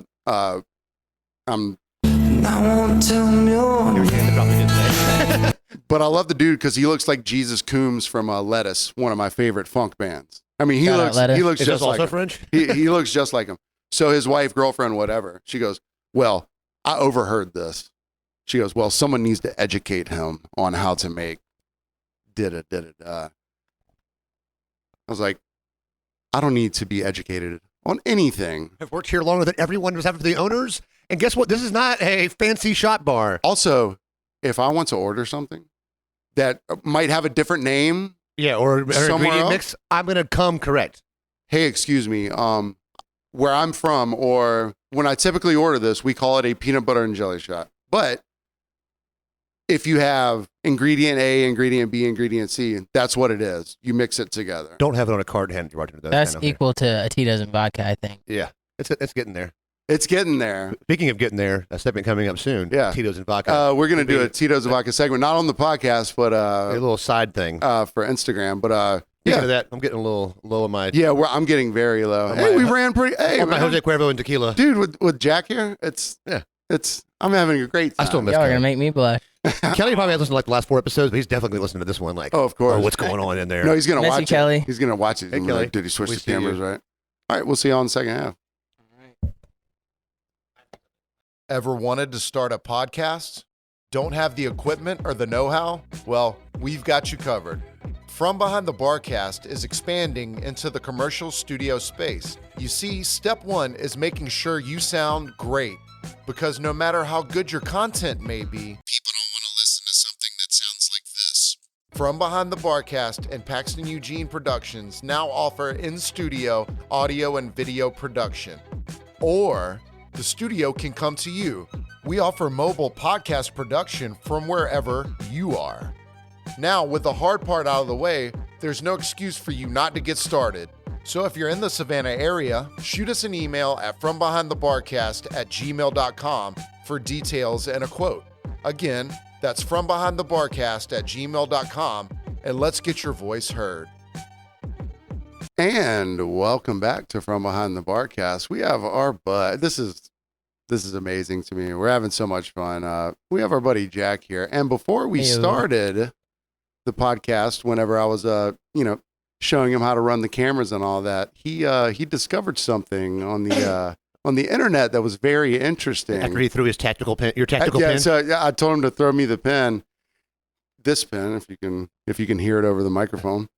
won't tell your name. but I love the dude because he looks like Jesus Coombs from Lettuce, one of my favorite funk bands. I mean, he Shout out looks Lettuce. he looks Is this just like also him. French? He looks just like him. So his wife, girlfriend, whatever, she goes, "Well, I overheard this." She goes, "Well, someone needs to educate him on how to make did it. I was like, I don't need to be educated on anything. I've worked here longer than everyone was after the owners. And guess what? This is not a fancy shot bar. Also, if I want to order something that might have a different name, Yeah, or Somewhere ingredient else? mix, I'm going to come correct. hey, excuse me, where I'm from, or when I typically order this, we call it a peanut butter and jelly shot. But if you have ingredient A, ingredient B, ingredient C, that's what it is. You mix it together. Don't have it on a card hand. That's equal to a Tito's and vodka, I think. Yeah, it's getting there. It's getting there. Speaking of getting there, a segment coming up soon. Yeah. Tito's and vodka. We're going to do Maybe- a Tito's and vodka segment, not on the podcast, but a little side thing. for Instagram. But Speaking of yeah, that, I'm getting a little low on my I'm getting very low. On Hey, my- we ran pretty. Hey, on my man. Jose Cuervo and tequila. Dude, with Jack here, I'm having a great time. I still miss Y'all are Kelly. gonna make me blush. Kelly probably hasn't listened to like the last 4 episodes, but he's definitely listening to this one. Like, Oh, of course. what's going on in there? No, he's gonna Miss you, watch Kelly. it. He's gonna watch it. Hey, And be Kelly. like, did he switch We the see you. cameras right? All right, we'll see you all in the second half. Ever wanted to start a podcast? Don't have the equipment or the know-how? Well, we've got you covered. From Behind the Barcast is expanding into the commercial studio space. You see, step one is making sure you sound great, because no matter how good your content may be, people don't want to listen to something that sounds like this. From Behind the Barcast and Paxton Eugene Productions now offer in-studio audio and video production. Or the studio can come to you. We offer mobile podcast production from wherever you are. Now, with the hard part out of the way, there's no excuse for you not to get started. So if you're in the Savannah area, shoot us an email at FromBehindTheBarcast@gmail.com for details and a quote. Again, that's FromBehindTheBarcast@gmail.com, and let's get your voice heard. And welcome back to From Behind the Barcast. We have our bud. This is This is amazing to me. We're having so much fun. We have our buddy Jack here. And before we Heyo. started the podcast, whenever I was, showing him how to run the cameras and all that, he discovered something on the internet that was very interesting. After he threw his tactical pin, your tactical yeah, pin. so I told him to throw me the pen. This pen, if you can hear it over the microphone.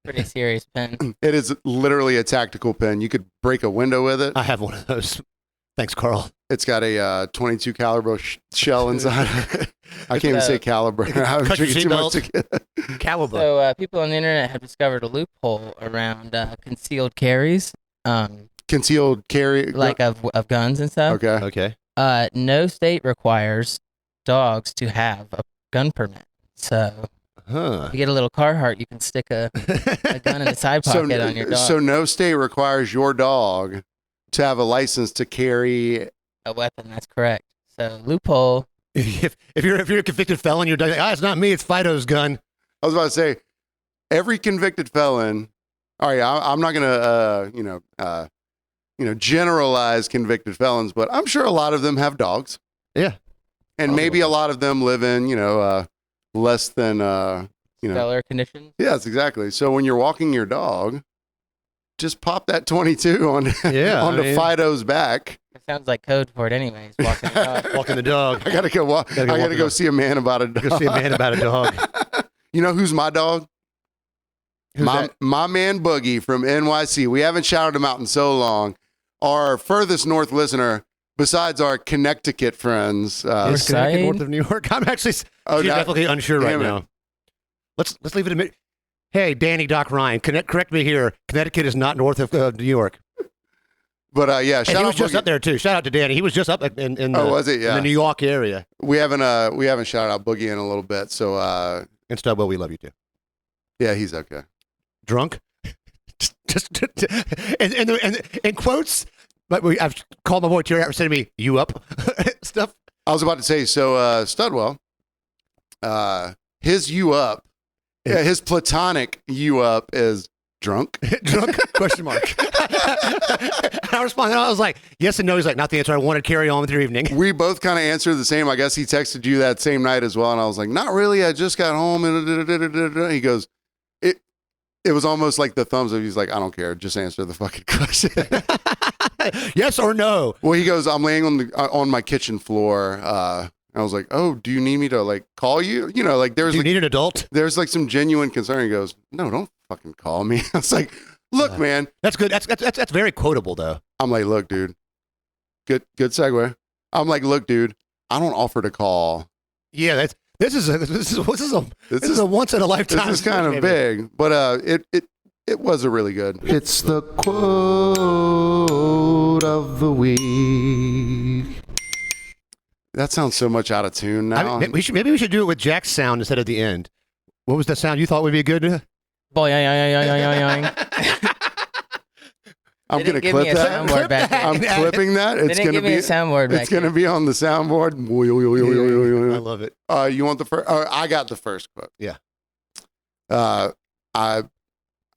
Pretty serious pen. It is literally a tactical pen. You could break a window with it. I have one of those. Thanks, Carl. It's got a 22 caliber shell inside. I can't even say caliber. I was Cut your drinking too much seatbelt. tequila. Caliber. So people on the internet have discovered a loophole around concealed carries, Concealed carry. like of guns and stuff. Okay. Okay. No state requires dogs to have a gun permit. So Huh. if you get a little Carhartt, you can stick a gun in the side pocket on your dog. So no state requires your dog to have a license to carry. A weapon, that's correct. So loophole. if you're a convicted felon, you're like, it's not me, it's Fido's gun. I was about to say, every convicted felon. All right, I'm not gonna generalize convicted felons, but I'm sure a lot of them have dogs. Yeah. And maybe a lot of them live in less than Stellar conditions. Yes, exactly. So when you're walking your dog, just pop that 22 on Yeah, onto I mean- Fido's back. It sounds like code for it anyways. Walking the dog. Walking the dog. I gotta go walk. Gotta go I walk gotta the go dog. see a man about a dog. Go see a man about a dog. You know who's my dog? Who's that? My man Boogie from NYC. We haven't shouted him out in so long. Our furthest north listener, besides our Connecticut friends. North Is Connecticut side? north of New York? I'm actually Oh, geographically unsure right damn it. now. Let's leave it a minute. Hey, Danny Doc Ryan, correct me here. Connecticut is not north of New York. but yeah, And shout he out was just Boogie. up there too. Shout out to Danny. He was just up in the, Oh, was it? in Yeah. the New York area. We haven't shouted out Boogie in a little bit. So And Stubwell, we love you too. yeah, he's okay. Drunk. just and quotes. But I've called my boy Terry out for sending me "you up" stuff. I was about to say, so Studwell, his you up, his platonic you up is drunk. Drunk? Question mark. And I responded. I was like, yes and no. He's like, not the answer I wanted. Carry on with your evening. We both kind of answered the same. I guess he texted you that same night as well, and I was like, not really. I just got home, and he goes, it was almost like the thumbs up. He's like, I don't care. Just answer the fucking question. Yes or no? Well, he goes, I'm laying on my kitchen floor. I was like, oh, do you need me to like call you? You know, like Do there's you like, need an adult? there's like some genuine concern. He goes, no, don't fucking call me. I was like, look, man. That's good. That's very quotable though. I'm like, look, dude. Good segue. I'm like, look, dude. I don't offer to call. Yeah, this is a once in a lifetime. This is kind of big, but it was a really good. It's the quote of the week. That sounds so much out of tune now. Maybe we should do it with Jack's sound instead of the end. What was the sound you thought would be good? Boy, yoing. I'm They gonna didn't give me clip a that. soundboard back then. I'm clipping that. They It's didn't gonna give me be a soundboard back It's gonna then. be on the soundboard. I love it. You want the first? I got the first quote. Yeah.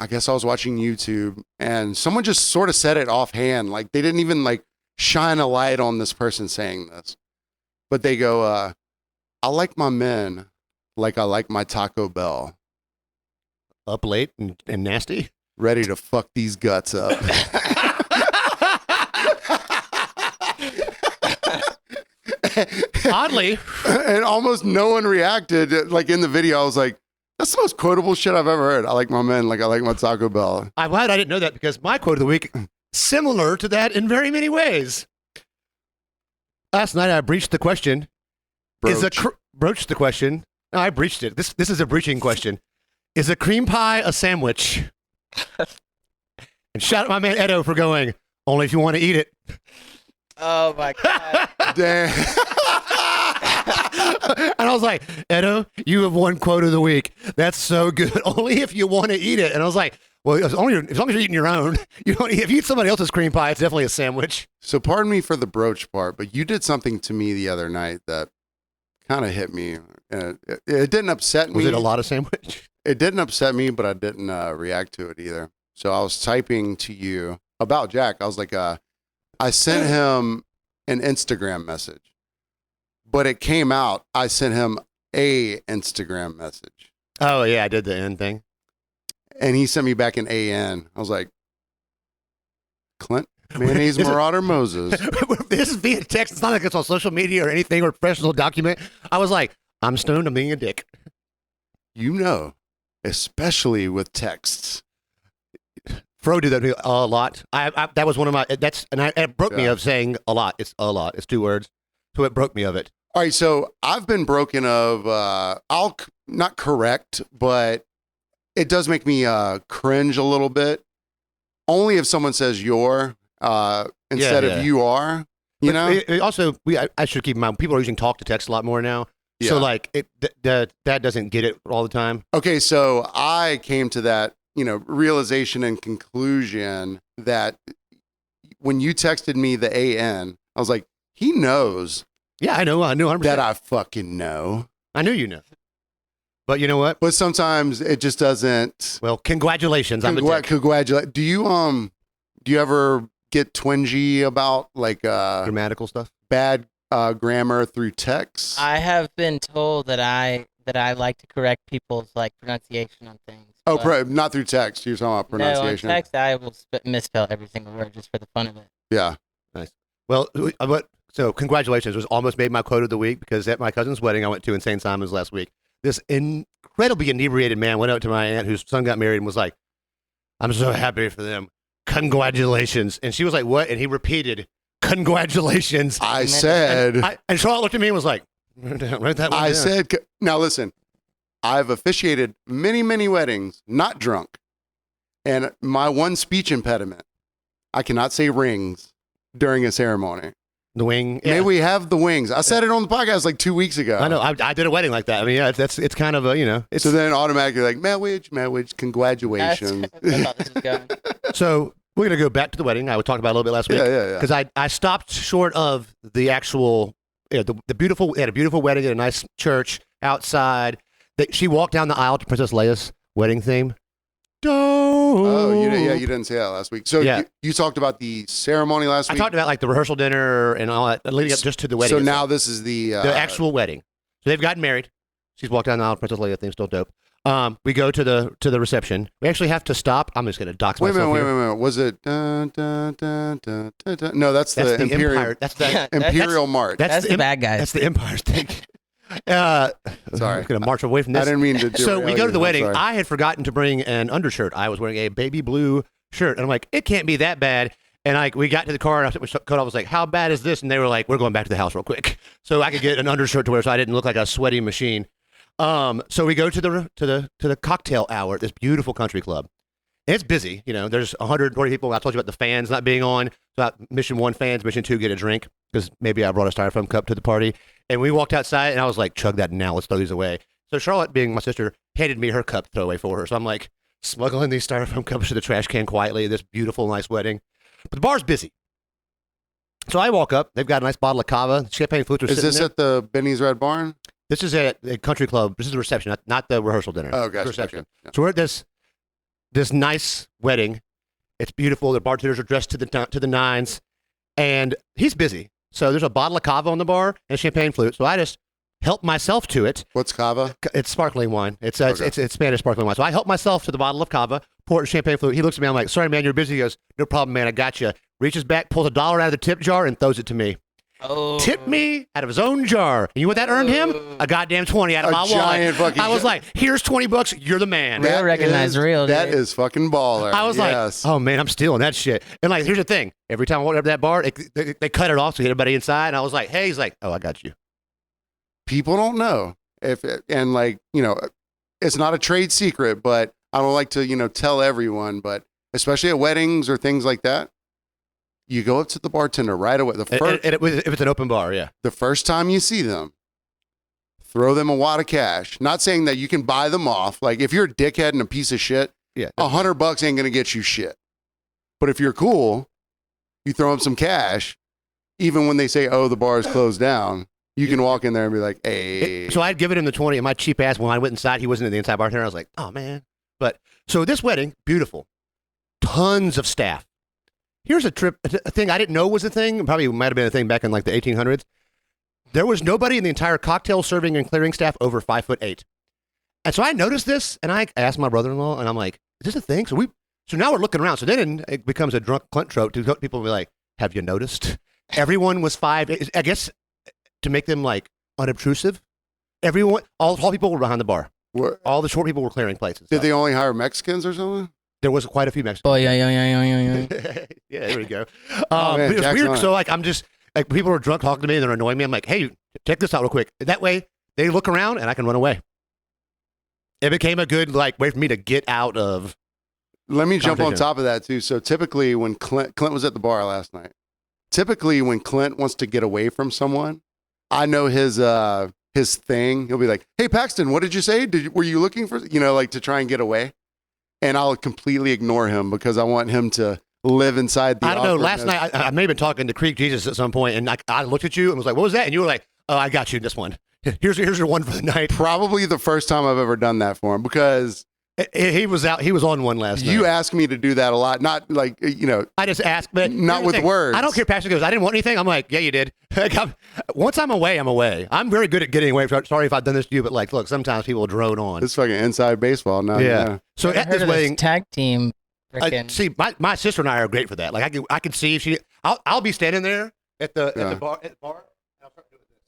I guess I was watching YouTube and someone just sort of said it offhand. Like they didn't even like shine a light on this person saying this, but they go, "I like my men like I like my Taco Bell, Up late and nasty. ready to fuck these guts up." Oddly, And almost no one reacted. Like in the video, I was like, that's the most quotable shit I've ever heard. I like my men like I like my Taco Bell. I'm glad I didn't know that because my quote of the week similar to that in very many ways. Last night I breached the question. Broached the question. No, I breached it. This is a breaching question. Is a cream pie a sandwich? And shout out my man Edo for going, only if you want to eat it. Oh my god. Damn. And I was like, Edo, you have one quote of the week. That's so good. Only if you want to eat it. And I was like, well, as long as you're eating your own, you don't. If you eat somebody else's cream pie, it's definitely a sandwich. So pardon me for the broach part, but you did something to me the other night that kind of hit me. It didn't upset me. Was it a lot of sandwich? It didn't upset me, but I didn't react to it either. So I was typing to you about Jack. I was like, I sent him an Instagram message. But it came out, I sent him a Instagram message. Oh, yeah, I did the end thing. And he sent me back an AN. I was like, Clint Mayonnaise Marauder Moses. This is via text. It's not like it's on social media or anything or professional document. I was like, I'm stoned. I'm being a dick. You know, especially with texts. Fro did that a lot. That was one of my, it broke me Yeah. of saying a lot. It's a lot. It's 2 words. So it broke me of it. All right, so I've been broken of, not correct, but it does make me cringe a little bit. Only if someone says your instead Yeah. of you are, you But know? it also, I should keep in mind, people are using talk to text a lot more now. Yeah. So like, that doesn't get it all the time. Okay, so I came to that, realization and conclusion that when you texted me the AN, I was like, he knows Yeah, I know 100%. that I fucking know. I knew you know. But you know what? But sometimes it just doesn't. Well, congratulations. I'm a dick. Congratulate. Do you ever get twingy about like Grammatical stuff. bad grammar through text? I have been told that I like to correct people's like pronunciation on things. Oh, but not through text. You're talking about pronunciation. No, on text I will misspell every single word just for the fun of it. Yeah. Well, so congratulations. It was almost made my quote of the week because at my cousin's wedding I went to in St. Simon's last week, this incredibly inebriated man went up to my aunt whose son got married and was like, I'm so happy for them. Congratulations. And she was like, what? And he repeated, congratulations. I said. And Charlotte looked at me and was like, write that one I down. said. Now listen. I've officiated many, many weddings, not drunk, and my one speech impediment: I cannot say rings during a ceremony. The wing. May Yeah. we have the wings? I said it on the podcast like 2 weeks ago. I know. I did a wedding like that. I mean, yeah, it's kind of a, it's So then automatically like marriage, That's congratulations. I thought this was going. So we're going to go back to the wedding. I talked about it a little bit last week. Yeah. Because I stopped short of the actual, the beautiful, we had a beautiful wedding at a nice church outside. She walked down the aisle to Princess Leia's wedding theme. Oh, you didn't say that last week. So Yeah. you talked about the ceremony last I week. talked about like the rehearsal dinner and all that leading up just to the wedding. So itself. now this is the Actual wedding. So they've gotten married. She's walked down the aisle. Princess Leia thing's still dope. We go to the reception. We actually have to stop. I'm just going to dox Wait a myself minute. here. Was it? Dun, dun, dun, dun, dun, dun. No, that's That's the the Imperial Empire. That's the Imperial March. That's the bad guys. That's the Empire's thing. Sorry. I'm going to march away from I this. didn't mean to. So we go to the I'm wedding. sorry. I had forgotten to bring an undershirt. I was wearing a baby blue shirt, and I'm like, it can't be that bad. And we got to the car, and I was like, how bad is this? And they were like, we're going back to the house real quick, so I could get an undershirt to wear, so I didn't look like a sweaty machine. So we go to the cocktail hour at this beautiful country club. And it's busy. There's 140 people. I told you about the fans not being on. So mission 1 fans, mission 2 get a drink because maybe I brought a styrofoam cup to the party. And we walked outside, and I was like, chug that now. Let's throw these away. So Charlotte, being my sister, handed me her cup to throw away for her. So I'm like smuggling these styrofoam cups to the trash can quietly. This beautiful, nice wedding. But the bar's busy. So I walk up. They've got a nice bottle of cava. Champagne flutes are Is sitting this there. at the Benny's Red Barn? This is at a country club. This is the reception, not the rehearsal dinner. Oh, It's the gotcha. reception. Okay. Yeah. So we're at this nice wedding. It's beautiful. The bartenders are dressed to the nines, and he's busy. So there's a bottle of cava on the bar and a champagne flute. So I just help myself to it. What's cava? It's sparkling wine. It's Okay. it's Spanish sparkling wine. So I help myself to the bottle of cava, pour it in champagne flute. He looks at me. I'm like, sorry, man, you're busy. He goes, no problem, man. I got you. Reaches back, pulls $1 out of the tip jar, and throws it to me. Oh. Tip me out of his own jar. And you know what that earned him? A goddamn 20 out of A my giant wallet. fucking I was jar. like, here's $20. You're the man. Real recognize real, dude. That is fucking baller. I was Yes. like, oh man, I'm stealing that shit. And like, here's the thing: every time I walk up to that bar, they cut it off to get everybody inside. And I was like, hey, he's like, oh, I got you. People don't know it's not a trade secret, but I don't like to tell everyone, but especially at weddings or things like that, you go up to the bartender right away. And if it's an open bar, yeah. The first time you see them, throw them a wad of cash. Not saying that you can buy them off. Like if you're a dickhead and a piece of shit, Yeah. $100 ain't gonna get you shit. But if you're cool, you throw them some cash. Even when they say, "Oh, the bar is closed down," you can walk in there and be like, "Hey." So I'd given him the 20, and my cheap ass, when I went inside, he wasn't in the inside bartender. I was like, oh man. But so this wedding, beautiful, tons of staff. Here's a thing I didn't know was a thing. Probably might have been a thing back in like the 1800s. There was nobody in the entire cocktail serving and clearing staff over 5'8". And so I noticed this, and I asked my brother-in-law, and I'm like, "Is this a thing?" So now we're looking around. So then it becomes a drunk Clint trope to people be like, "Have you noticed? Everyone was 5'8". I guess to make them like unobtrusive. Everyone, all tall people were behind the bar. What? All the short people were clearing places. Did they only hire Mexicans or something? There was quite a few Mexicans. Oh, yeah. Yeah, there we go. man, but it was Jack's weird. on So like, I'm just like, people are drunk talking to me and they're annoying me. I'm like, "Hey, check this out real quick." That way they look around and I can run away. It became a good like way for me to get out of. Let me jump on Competition. top of that too. So typically when Clint was at the bar last night, typically when Clint wants to get away from someone, I know his thing. He'll be like, "Hey Paxton, what did you say? Were you looking for, like to try and get away?" And I'll completely ignore him because I want him to live inside the I don't know. Last awkwardness. night I may have been talking to Creek Jesus at some point, and I looked at you and was like, "What was that?" And you were like, "Oh, I got you in this one. Here's your one for the night." Probably the first time I've ever done that for him because He was out. He was on one last night. you ask me to do that a lot. Not like, I just asked, but Not here's the with thing. words. I don't care. Pastor goes, "I didn't want anything." I'm like, "Yeah, you did." Like, once I'm away, I'm away. I'm very good at getting away. Sorry if I've done this to you, but like, look, sometimes people drone on. It's fucking inside baseball now. Yeah. So I at heard this of wedding, tag team. Frickin' see, my sister and I are great for that. Like, I can see if she. I'll be standing there at the Yeah. bar. And I'll start doing this.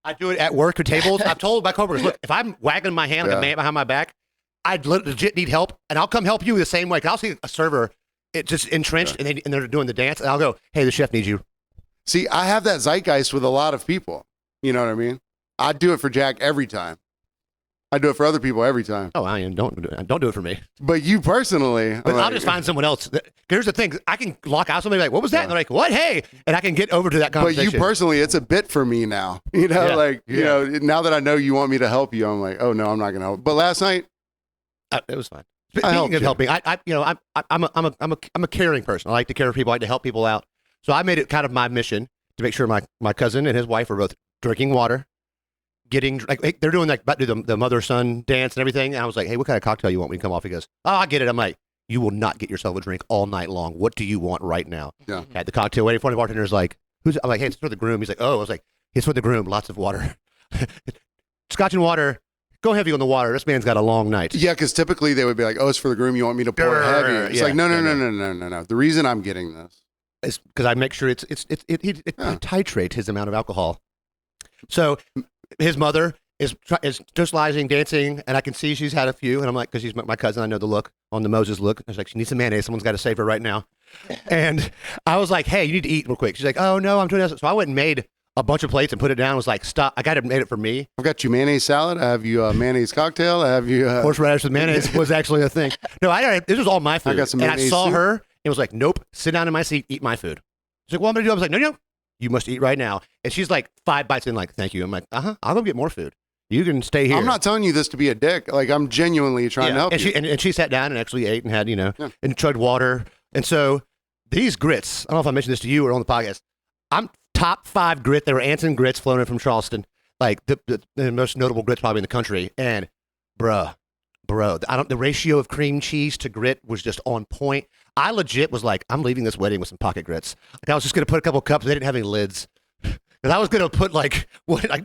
I do it at work or tables. I've told my coworkers, look, if I'm wagging my hand like Yeah. a man behind my back, I'd legit need help, and I'll come help you the same way. 'Cause I'll see a server, it just entrenched, and they're doing the dance, and I'll go, "Hey, the chef needs you." See, I have that zeitgeist with a lot of people. You know what I mean? I do it for Jack every time. I do it for other people every time. Oh, I don't do it for me. But you personally, But I'm I'll like, just find someone else. Here's the thing: I can lock out somebody like, "What was that?" And they're like, "What? Hey!" And I can get over to that But conversation. you personally, it's a bit for me now. Yeah. Now that I know you want me to help you, I'm like, oh no, I'm not gonna help. But last night, It was fine. I helped Speaking of you. helping, I'm a caring person. I like to care for people. I like to help people out. So I made it kind of my mission to make sure my cousin and his wife are both drinking water, getting like they're doing like about to do the mother son dance and everything. And I was like, "Hey, what kind of cocktail you want when you come off?" He goes, "Oh, I get it." I'm like, "You will not get yourself a drink all night long. What do you want right now?" Yeah. At the cocktail waiting for the bartender's like, "Who's?" I'm like, "Hey, it's for the groom." He's like, "Oh," I was like, "It's for the groom. Lots of water, scotch and water. Go heavy on the water. This man's got a long night." yeah, because typically they would be like, oh, it's for the groom. You want me to pour it heavy? It's Yeah. like, no. Yeah, No. The reason I'm getting this. It's because I make sure it titrate his amount of alcohol. So his mother is socializing, dancing, and I can see she's had a few. And I'm like, because she's my cousin, I know the look on the Moses look. I was like, she needs some mayonnaise. Someone's got to save her right now. And I was like, "Hey, you need to eat real quick." She's like, "Oh no, I'm doing this." So I went and made a bunch of plates and put it down. I was like, "Stop! I got to made it for me." I've got you mayonnaise salad. I have you a mayonnaise cocktail. I have you. Horseradish with mayonnaise was actually a thing. No, this was all my food. I got some and I mayonnaise saw soup. her and was like, "Nope, sit down in my seat, eat my food." She's like, "What am I gonna do?" I was like, "No, you must eat right now." And she's like 5 bites in, like, "Thank you." I'm like, I'll go get more food. You can stay here. I'm not telling you this to be a dick. Like I'm genuinely trying to help and you. and she sat down and actually ate and had, Yeah. and chugged water. And so these grits, I don't know if I mentioned this to you or on the podcast. I'm top 5 grit. There were Anson grits flown in from Charleston, like the most notable grits probably in the country. And bruh, the ratio of cream cheese to grit was just on point. I legit was like, I'm leaving this wedding with some pocket grits. Like I was just gonna put a couple cups. They didn't have any lids. Because I was gonna put like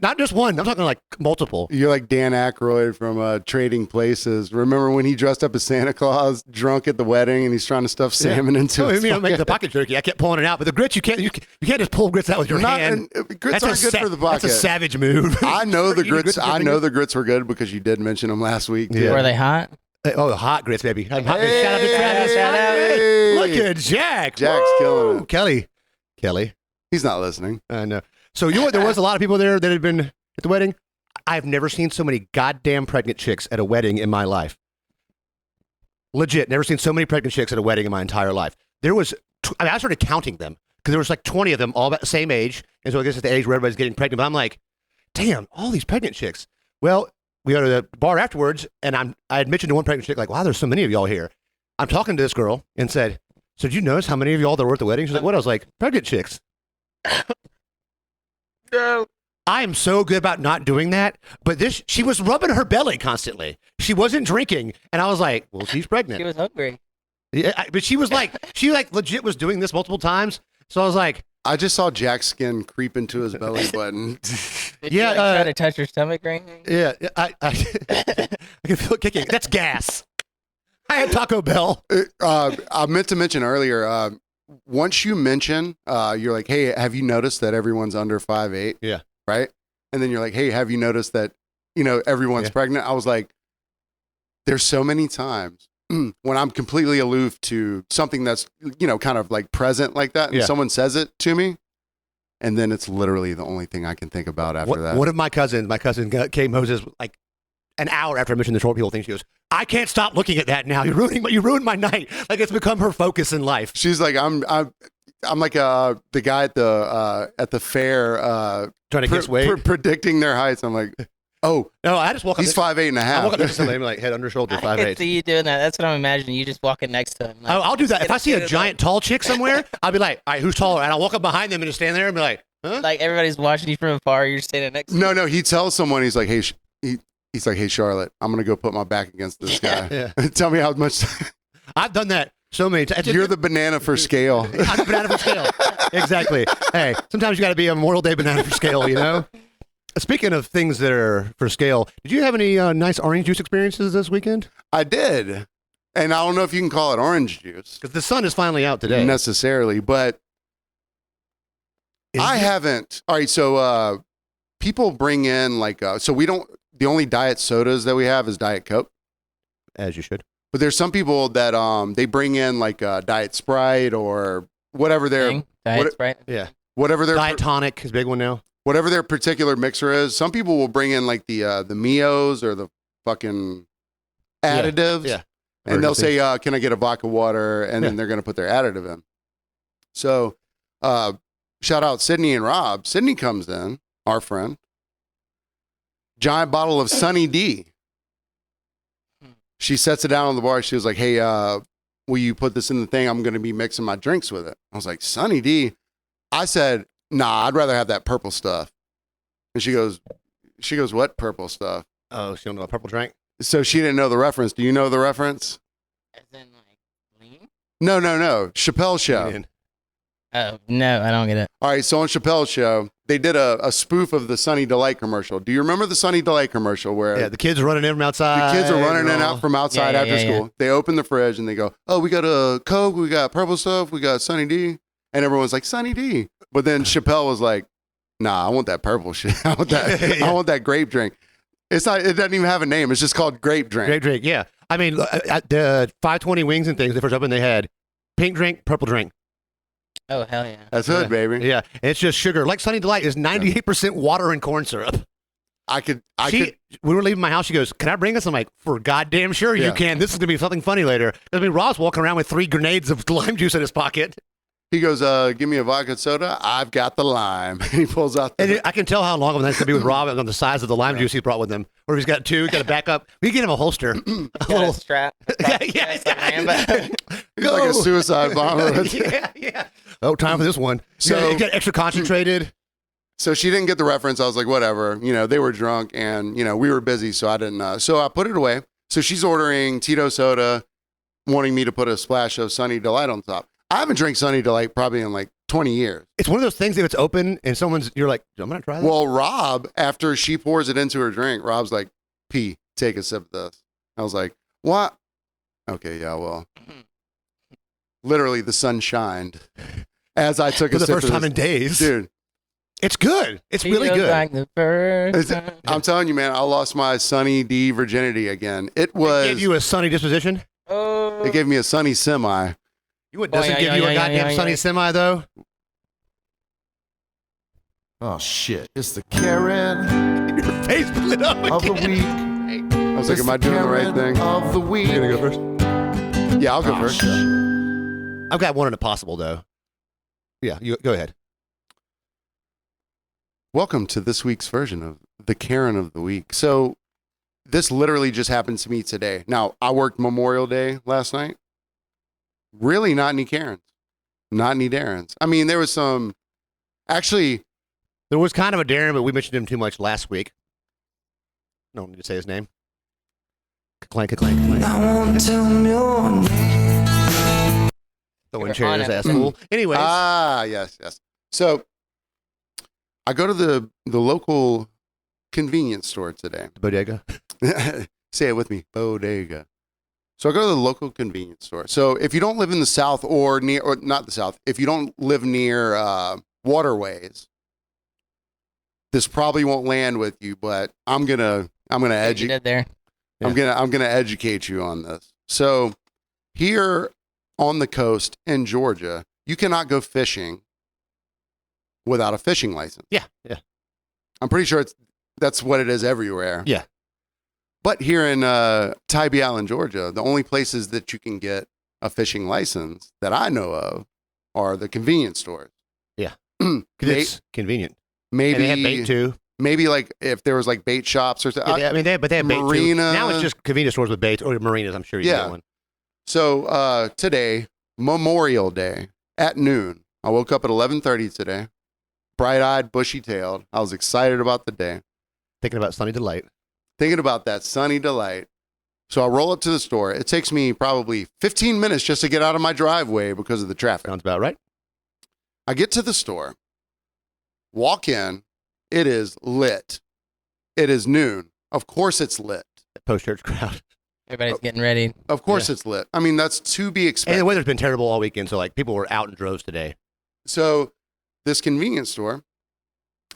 not just one. I'm talking like multiple. You're like Dan Aykroyd from Trading Places. Remember when he dressed up as Santa Claus, drunk at the wedding, and he's trying to stuff salmon into So, his make the pocket jerky. I kept pulling it out, but the grits you can't just pull grits out with your hand. Grits aren't good for the pocket. That's a savage move. I know the Eating grits. with I your know the grits were good because you did mention them last week. Yeah. Were they hot? Oh, the hot grits, baby. Hot grits. Hey, Shout out to Travis. shout out. Hey. Look at Jack. Jack's killing it. Kelly. He's not listening. I know. So you know what? There was a lot of people there that had been at the wedding. I've never seen so many goddamn pregnant chicks at a wedding in my life. Legit, never seen so many pregnant chicks at a wedding in my entire life. There was, I started counting them because there was like 20 of them, all about the same age. And so I guess it's the age where everybody's getting pregnant. But I'm like, damn, all these pregnant chicks. Well, we go to the bar afterwards, and I had mentioned to one pregnant chick, like, wow, there's so many of y'all here. I'm talking to this girl and said, so did you notice how many of y'all there were at the wedding? She's like, what? I was like, pregnant chicks. No. I am so good about not doing that, but she was rubbing her belly constantly. She wasn't drinking, and I was like, well, she's pregnant. She was hungry. Yeah, but she legit was doing this multiple times. So I was like, I just saw Jack's skin creep into his belly button. Did Yeah, you try to touch her stomach or anything? yeah, I can feel it kicking. That's gas. I had Taco Bell. I meant to mention earlier, once you mention, you're like, hey, have you noticed that everyone's under 5'8"? Yeah. Right? And then you're like, hey, have you noticed that, everyone's Yeah. pregnant? I was like, there's so many times when I'm completely aloof to something that's, kind of like present like that. And Yeah. someone says it to me. And then it's literally the only thing I can think about after that. One of my cousin Kay Moses, like an hour after I mentioned the short people thing, she goes, I can't stop looking at that now. You ruined my night. Like it's become her focus in life. She's like, I'm like the guy at the fair Trying to guess weight. predicting their heights. I'm like, oh, No, I just walk he's up. 5'8" and a I half. walk up to somebody, I'm like head under shoulder, I can 5'8". see you doing that. That's what I'm imagining. You just walking next to him. Like, I'll do that. If I see get a it giant tall chick somewhere, I'll be like, all right, who's taller? And I'll walk up behind them and just stand there and be like, huh? like everybody's watching you from afar. You're standing next to No, he tells someone, he's like, hey, he's like, hey, Charlotte, I'm gonna go put my back against this guy. Yeah. Tell me how much. I've done that so many times. You're the banana for scale. I'm a banana for scale. Exactly. Hey, sometimes you got to be a Memorial Day banana for scale, you know? Speaking of things that are for scale, did you have any nice orange juice experiences this weekend? I did. And I don't know if you can call it orange juice Because the sun is finally out today. necessarily, but I haven't. All right. So people bring in the only diet sodas that we have is Diet Coke. As you should. But there's some people that they bring in like Diet Sprite or whatever their thing. Diet what- Sprite. Yeah. whatever their Diet tonic is a big one now. whatever their particular mixer is. Some people will bring in like the Mios or the fucking additives. Yeah. And they'll Emergency. say, can I get a vodka water? And then they're going to put their additive in. So shout out Sydney and Rob. Sydney comes in, our friend. Giant bottle of Sunny D. She sets it down on the bar. She was like, hey, will you put this in the thing? I'm going to be mixing my drinks with it. I was like, Sunny D? I said, nah, I'd rather have that purple stuff. And she goes, what purple stuff? Oh, she don't know a purple drink? So she didn't know the reference. Do you know the reference? As in like lean? No. Chappelle's show. Man. Oh no, I don't get it. All right, so on Chappelle's show, they did a spoof of the Sunny Delight commercial. Do you remember the Sunny Delight commercial where Yeah, the kids are running in from outside. the kids are running in and all- out from outside Yeah, after yeah, school? They open the fridge and they go, oh, we got a Coke, we got purple stuff, we got Sunny D. And everyone's like, Sunny D. But then Chappelle was like, nah, I want that purple shit. I want that, Yeah. I want that grape drink. It doesn't even have a name. It's just called grape drink. Grape drink, yeah. I mean, at the 520 wings and things, they first opened, they had pink drink, purple drink. Oh hell yeah. That's hood, baby. Yeah, and it's just sugar. Like Sunny Delight is 98% water and corn syrup. I could. When we were leaving my house, she goes, can I bring this? I'm like, for goddamn sure Yeah. you can. This is going to be something funny later. I mean, Ross walking around with 3 grenades of lime juice in his pocket. He goes, give me a vodka soda. I've got the lime. And he pulls out And the. I can tell how long of that's going to be with Rob on the size of the lime juice he brought with him. Or if he's got 2, got a backup. We can get him a holster. A Got a little. strap. Yeah, It's like Rambo. He's like a suicide bomber. yeah. Oh, time for this one. So- So, get extra concentrated. So she didn't get the reference. I was like, whatever. They were drunk and, we were busy. So I didn't. So I put it away. So she's ordering Tito soda, wanting me to put a splash of Sunny Delight on top. I haven't drank Sunny Delight probably in like 20 years. It's one of those things if it's open and you're like, I'm going to try that. Well, Rob, after she pours it into her drink, Rob's like, P, take a sip of this. I was like, what? Okay, yeah, well. Literally, the sun shined as I took for a the sip first of time this. in days. Dude, It's good. It's really Feels good. Like the first it's- time. I'm telling you, man, I lost my Sunny D virginity again. It was, Give you a sunny disposition. Oh. it gave me a Sunny semi. You know what Oh, doesn't yeah, give yeah, you a yeah, goddamn yeah, sunny yeah. semi, though? Oh shit! It's the Karen Your face lit up of the again. week. I was like, am I doing the right thing? Of the week. You gonna go first? Yeah, I'll go Oh, first. shit. I've got one in a possible, though. Yeah, you go ahead. Welcome to this week's version of the Karen of the Week. So this literally just happened to me today. Now, I worked Memorial Day last night. Really not any Karens. Not any Darrens. I mean, there was some, actually, There was kind of a Darren, but we mentioned him too much last week. No need to say his name. Clank, clank, clank. I won't tell your name. Throwing were chairs, on it. ass fool. Anyways, Yes. So I go to the local convenience store today. bodega. Say it with me, bodega. So I go to the local convenience store. So if you don't live in the South or not the South, if you don't live near waterways, this probably won't land with you. But I'm gonna You educate. did there. Yeah. I'm gonna educate you on this. So here on the coast in Georgia, you cannot go fishing without a fishing license. Yeah. I'm pretty sure that's what it is everywhere. Yeah. But here in Tybee Island, Georgia, the only places that you can get a fishing license that I know of are the convenience stores. Yeah. May- It's convenient. maybe And they have bait too. maybe like if there was like bait shops or something. Yeah, they have bait too. Marina. Now it's just convenience stores with bait or marinas. I'm sure you Yeah. get one. So today, Memorial Day at noon, I woke up at 11:30 today, bright-eyed, bushy-tailed. I was excited about the day, Thinking about Sunny Delight. thinking about that sunny delight. So I roll up to the store. It takes me probably 15 minutes just to get out of my driveway because of the traffic. Sounds about right. I get to the store, walk in. It is lit. It is noon. Of course it's lit. Post church crowd. Everybody's getting ready. Of course it's lit. I mean, that's to be And expected. the weather's been terrible all weekend, so like people were out in droves today. So this convenience store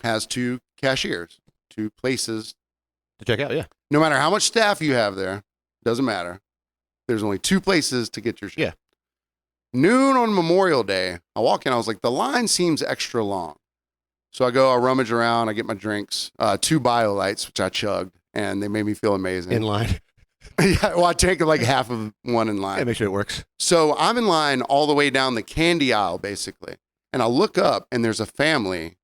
has two cashiers, two places. To check out, yeah. No matter how much staff you have there, doesn't matter. There's only two places to get your shit. Yeah. Noon on Memorial Day, I walk in, I was like, the line seems extra long. So I go, I rummage around, I get my drinks, 2 BioLites, which I chugged, and they made me feel amazing. In line. Yeah, well, I take like half of one in line. Yeah, make sure it works. So I'm in line all the way down the candy aisle, basically. And I look up, and there's a family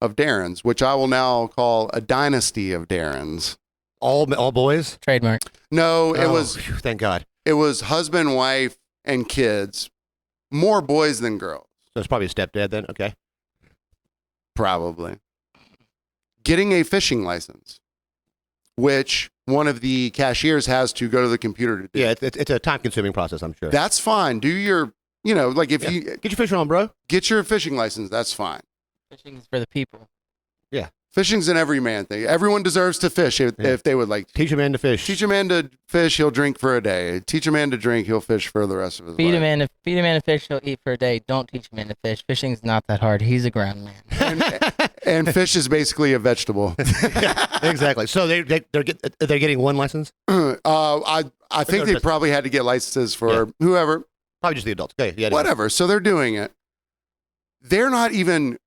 of Darrens, which I will now call a dynasty of Darrens. All boys? Trademark. No, it Oh, was phew, thank God. it was husband, wife, and kids. More boys than girls, So it's probably a stepdad then. Okay. probably. Getting a fishing license, which one of the cashiers has to go to the computer to do. Yeah, it's a time consuming process, I'm sure. That's fine. Do your, like if Yeah. you Get your fish on, bro. get your fishing license, that's fine. Fishing is for the people. Fishing's an everyman thing. Everyone deserves to fish if they would like. Teach a man to fish. Teach a man to fish, he'll drink for a day. Teach a man to drink, he'll fish for the rest of his Feed a life. man to fish, he'll eat for a day. Don't teach a man to fish. Fishing's not that hard. He's a ground man. And fish is basically a vegetable. Exactly. So they're getting one license? I think they just- probably had to get licenses for whoever, Probably just the adults. Okay. Yeah. whatever. So they're doing it. They're not even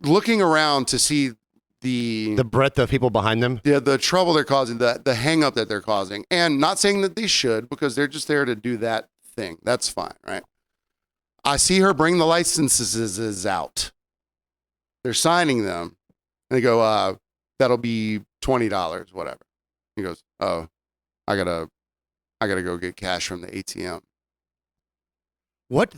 looking around to see the breadth of people behind them. the trouble they're causing, the hang up that they're causing. And not saying that they should, because they're just there to do that thing. That's fine, right? I see her bring the licenses out. They're signing them. And they go, that'll be $20, whatever. He goes, oh, I gotta go get cash from the ATM. What?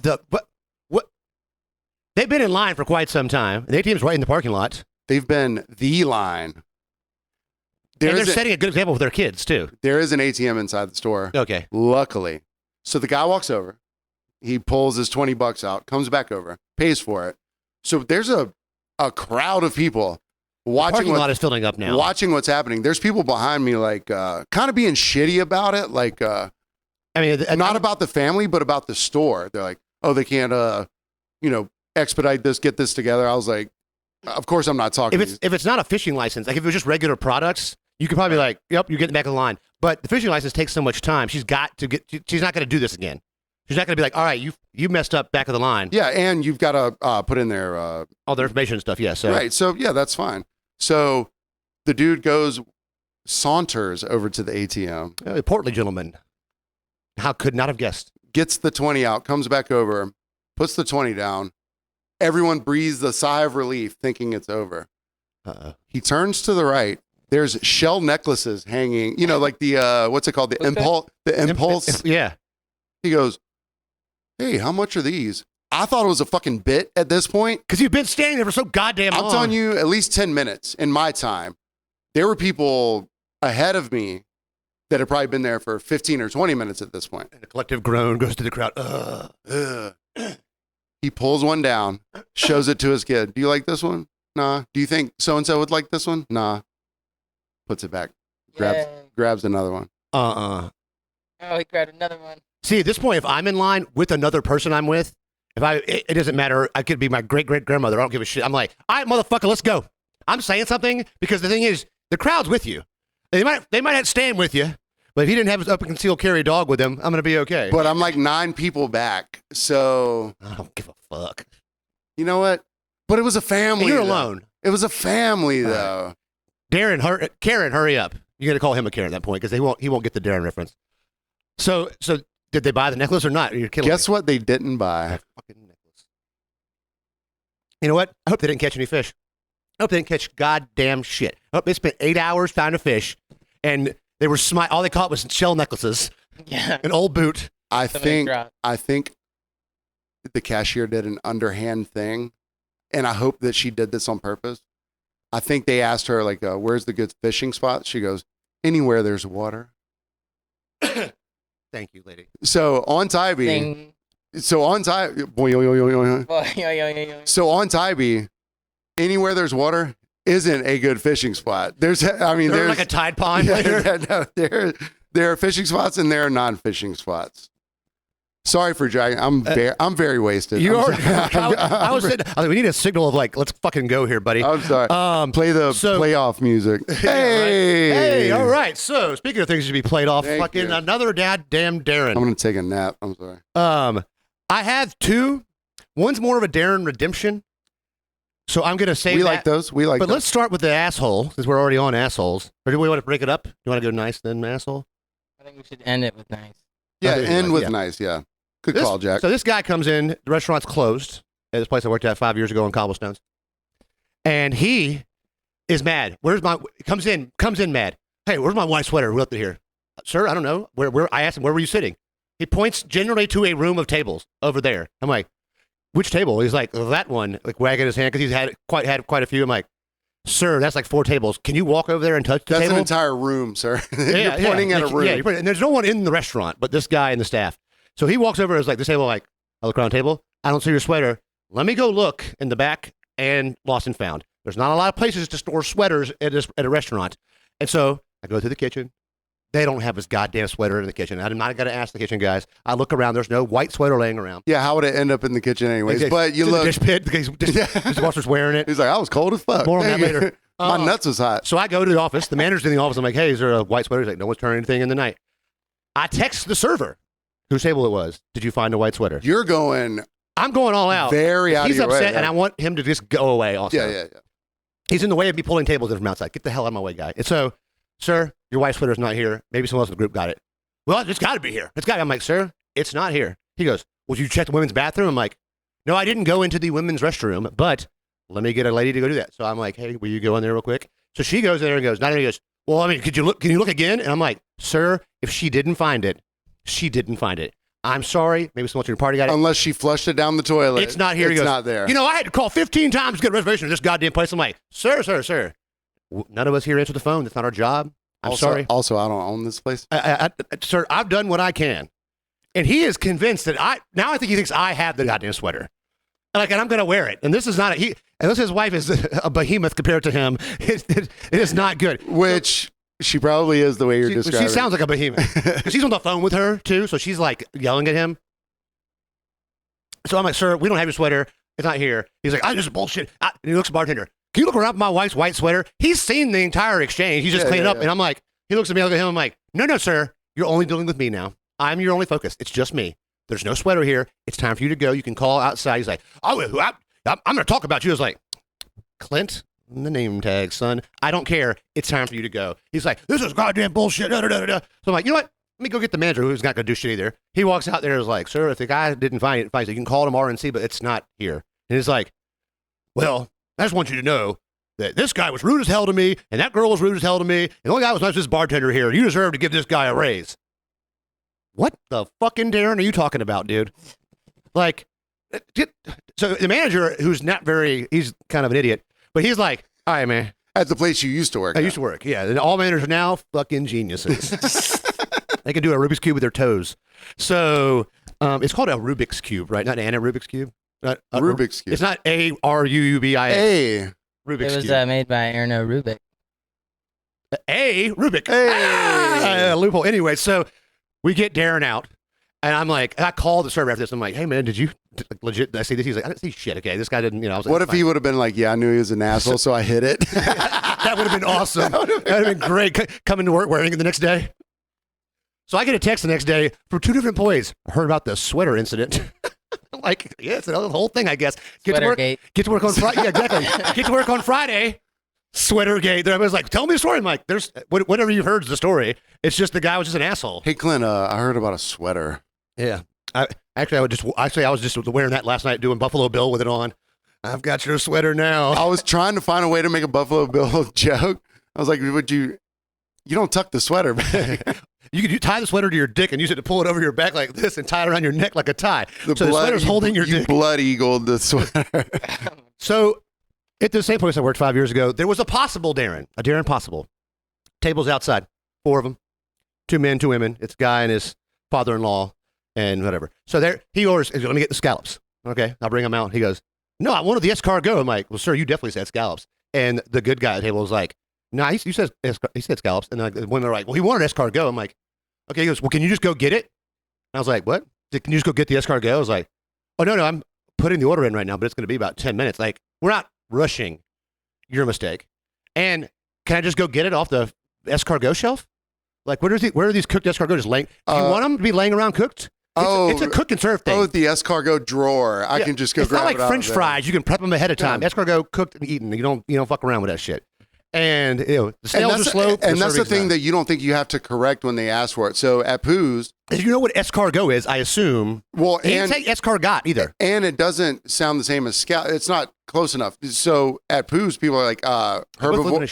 They've been in line for quite some time. The ATM's right in the parking lot. They've been the line. And There they're is, setting a good example with their kids, too. there is an ATM inside the store. Okay. Luckily. So the guy walks over. He pulls his $20 out, comes back over, pays for it. So there's a crowd of people watching Parking lot is filling up now. watching what's happening. There's people behind me like kind of being shitty about it, like I mean, not about the family, but about the store. They're like, oh, they can't expedite this, get this together. I was like, of course I'm not talking. if it's not a fishing license, like if it was just regular products, you could probably be like, yep, you're getting back in the line. But the fishing license takes so much time. She's got to she's not going to do this again. She's not going to be like, all right, you messed up back of the line. Yeah, and you've got to put in there All the information and stuff. Yeah. So right. So yeah, that's fine. So the dude saunters over to the ATM, a portly gentleman. How could not have guessed? gets the 20 out, comes back over, puts the 20 down. Everyone breathes a sigh of relief, thinking it's over. He turns to the right. There's shell necklaces hanging. Like the what's it called? The impulse. The impulse. Yeah. He goes, "Hey, how much are these?" I thought it was a fucking bit at this point. Because you've been standing there for so goddamn long. I'm telling you, at least 10 minutes in my time. There were people ahead of me that had probably been there for 15 or 20 minutes at this point. And a collective groan goes to the crowd. Ugh. He pulls one down, shows it to his kid. Do you like this one? Nah. Do you think so-and-so would like this one? Nah. Puts it back. Grabs another one. Oh, he grabbed another one. See, at this point, if I'm in line with another person I'm with, it doesn't matter. I could be my great-great-grandmother. I don't give a shit. I'm like, all right, motherfucker, let's go. I'm saying something because the thing is, the crowd's with you. They might have to stand with you, but if he didn't have his open concealed carry dog with him, I'm going to be okay. But I'm like 9 people back. So. I don't give a fuck. You know what? But it was a family. You're though. alone. It was a family, though. Darren, Karen, hurry up. You got to call him a Karen at that point because he won't get the Darren reference. So did they buy the necklace or not? You're killing Guess me. what they didn't buy? That fucking necklace. You know what? I hope they didn't catch any fish. I hope they didn't catch goddamn shit. I hope they spent 8 hours finding a fish, and they were all they caught was shell necklaces, Yeah. an old boot. I Somebody think the cashier did an underhand thing, and I hope that she did this on purpose. I think they asked her, like, where's the good fishing spot? She goes, anywhere there's water. Thank you, lady. So on Tybee, Ding. so on Tybee, so on Tybee, anywhere there's water isn't a good fishing spot. There's They're like a Tide Pond. no, there are fishing spots and there are non-fishing spots. Sorry for dragging. I'm very wasted. You I'm are. sorry. I was like, we need a signal of like, let's fucking go here, buddy. I'm sorry. Play the playoff music. Hey, Hey, all right. So speaking of things that should be played off, Thank fucking you. another damn Darren. I'm gonna take a nap. I'm sorry. I have 2. One's more of a Darren redemption. So I'm gonna say We that. like those. We like. But those. let's start with the asshole, since we're already on assholes. Or do we want to break it up? You want to go nice then asshole? I think we should end it with nice. Yeah, there you end go. with Yeah. nice. Yeah, good call, Jack. So this guy comes in. The restaurant's closed at this place I worked at 5 years ago in Cobblestones, and he is mad. Comes in mad. Hey, where's my white sweater? Who left it here? Sir, I don't know. Where? I asked him, where were you sitting? He points generally to a room of tables over there. I'm like, which table? He's like, that one, like wagging his hand because he's had quite a few. I'm like, sir, that's like 4 tables. Can you walk over there and touch the That's table? an entire room, sir. Yeah, You're pointing at a Like, room. Yeah, and there's no one in the restaurant but this guy and the staff. So he walks over and is like, this table, like, I look around the table. I don't see your sweater. Let me go look in the back and lost and found. There's not a lot of places to store sweaters at a restaurant. And so I go to the kitchen. They don't have his goddamn sweater in the kitchen. I'm not going to ask the kitchen guys. I look around. There's no white sweater laying around. Yeah, how would it end up in the kitchen anyways? Okay, But you to the look. dish pit because his washer's wearing it. He's like, I was cold as fuck. More on that later. My nuts was hot. So I go to the office. The manager's in the office. I'm like, hey, is there a white sweater? He's like, no one's turning anything in the night. I text the server whose table it was. Did you find a white sweater? You're going I'm going all out. very out He's of your upset, way. and I want him to just go away also. Yeah. He's in the way of me pulling tables in from outside. Get the hell out of my way, guy. And so, sir, your white sweater's not here. Maybe someone else in the group got it. Well, it's got to be here. It's got. I'm like, sir, it's not here. He goes, well, did you check the women's bathroom? I'm like, no, I didn't go into the women's restroom, but let me get a lady to go do that. So I'm like, hey, will you go in there real quick? So she goes in there and goes, not even goes, well, I mean, can you look again? And I'm like, sir, if she didn't find it, she didn't find it. I'm sorry. Maybe someone at your party got it. Unless she flushed it down the toilet. It's not here. He It's goes, not there. You know, I had to call 15 times to get a reservation at this goddamn place. I'm like, sir. None of us here answer the phone. That's not our job. I'm also, sorry. Also, I don't own this place. Sir, I've done what I can. And he is convinced that I think he thinks I have the goddamn sweater. And I'm going to wear it. And this is not, unless his wife is a behemoth compared to him, it is not good. Which she probably is the way you're She describing. sounds like a behemoth. 'Cause she's on the phone with her, too. So she's like yelling at him. So I'm like, sir, we don't have your sweater. It's not here. He's like, this is bullshit. And he looks at the bartender. Can you look around my wife's white sweater? He's seen the entire exchange. He's just cleaning up. And I'm like, he looks at me, I look at him. I'm like, no, sir. You're only dealing with me now. I'm your only focus. It's just me. There's no sweater here. It's time for you to go. You can call outside. He's like, I'm going to talk about you. I was like, Clint, the name tag, son. I don't care. It's time for you to go. He's like, this is goddamn bullshit. Da, da, da, da. So I'm like, you know what? Let me go get the manager who's not going to do shit either. He walks out there and is like, sir, if the guy didn't find it, you can call tomorrow and see, but it's not here. And he's like, well, I just want you to know that this guy was rude as hell to me, and that girl was rude as hell to me, and the only guy was nice this bartender here. You deserve to give this guy a raise. What the fucking Darren are you talking about, dude? Like, so the manager, who's not very, he's kind of an idiot, but he's like, all right, man. At the place you used to work. I used to work. Yeah, and all managers are now fucking geniuses. They can do a Rubik's cube with their toes. So it's called a Rubik's cube, right? Not a Rubik's cube. Not Rubik's cube. It's not ARUUBIX. Hey. Rubik's It was cube. made by Erno Rubik. Rubik. Hey. Loophole. Anyway, so we get Darren out, and I'm like, I called the server after this. I'm like, hey man, did you legit? I see this. He's like, I didn't see shit. Okay, this guy didn't. I was like, What if he would have been like, yeah, I knew he was an asshole, so I hit it. That would have been awesome. That would have been great. Coming to work wearing it the next day. So I get a text the next day from 2 different employees. I heard about the sweater incident. I'm like, yeah, it's the whole thing, I guess. Get to work on Friday. Yeah, exactly. Get to work on Friday. Sweatergate. Everybody's like, tell me the story. I'm like, there's whatever you've heard is the story. It's just the guy was just an asshole. Hey, Clint, I heard about a sweater. Yeah. I was just wearing that last night doing Buffalo Bill with it on. I've got your sweater now. I was trying to find a way to make a Buffalo Bill joke. I was like, you don't tuck the sweater back. You tie the sweater to your dick and use it to pull it over your back like this and tie it around your neck like a tie. The sweater's holding your you dick. blood eagled the sweater. So at the same place I worked 5 years ago, there was a Darren possible. Tables outside, 4 of them, 2 men, 2 women. It's a guy and his father-in-law and whatever. So there, he orders, let me get the scallops. Okay, I'll bring them out. He goes, no, I wanted the escargot. I'm like, well, sir, you definitely said scallops. And the good guy at the table was like, no, he said scallops. And the women are like, well, he wanted escargot. I'm like, okay. He goes, well, can you just go get it? And I was like, what? Can you just go get the escargot? I was like, oh, no, I'm putting the order in right now, but it's going to be about 10 minutes. Like, we're not rushing. Your mistake. And can I just go get it off the escargot shelf? Like, where are these cooked escargot just laying? Do you want them to be laying around cooked? It's a cook and serve thing. Oh, the escargot drawer. I can just go it's grab it. It's not like French fries. You can prep them ahead of time. Yeah. Escargot cooked and eaten. You don't fuck around with that shit. And the snails are slow. And that's the thing that you don't think you have to correct when they ask for it. So at Pooh's, you know what escargot is, I assume. Well, he didn't say escargot either. And it doesn't sound the same as scallop. It's not close enough. So at Pooh's, people are like herbivore,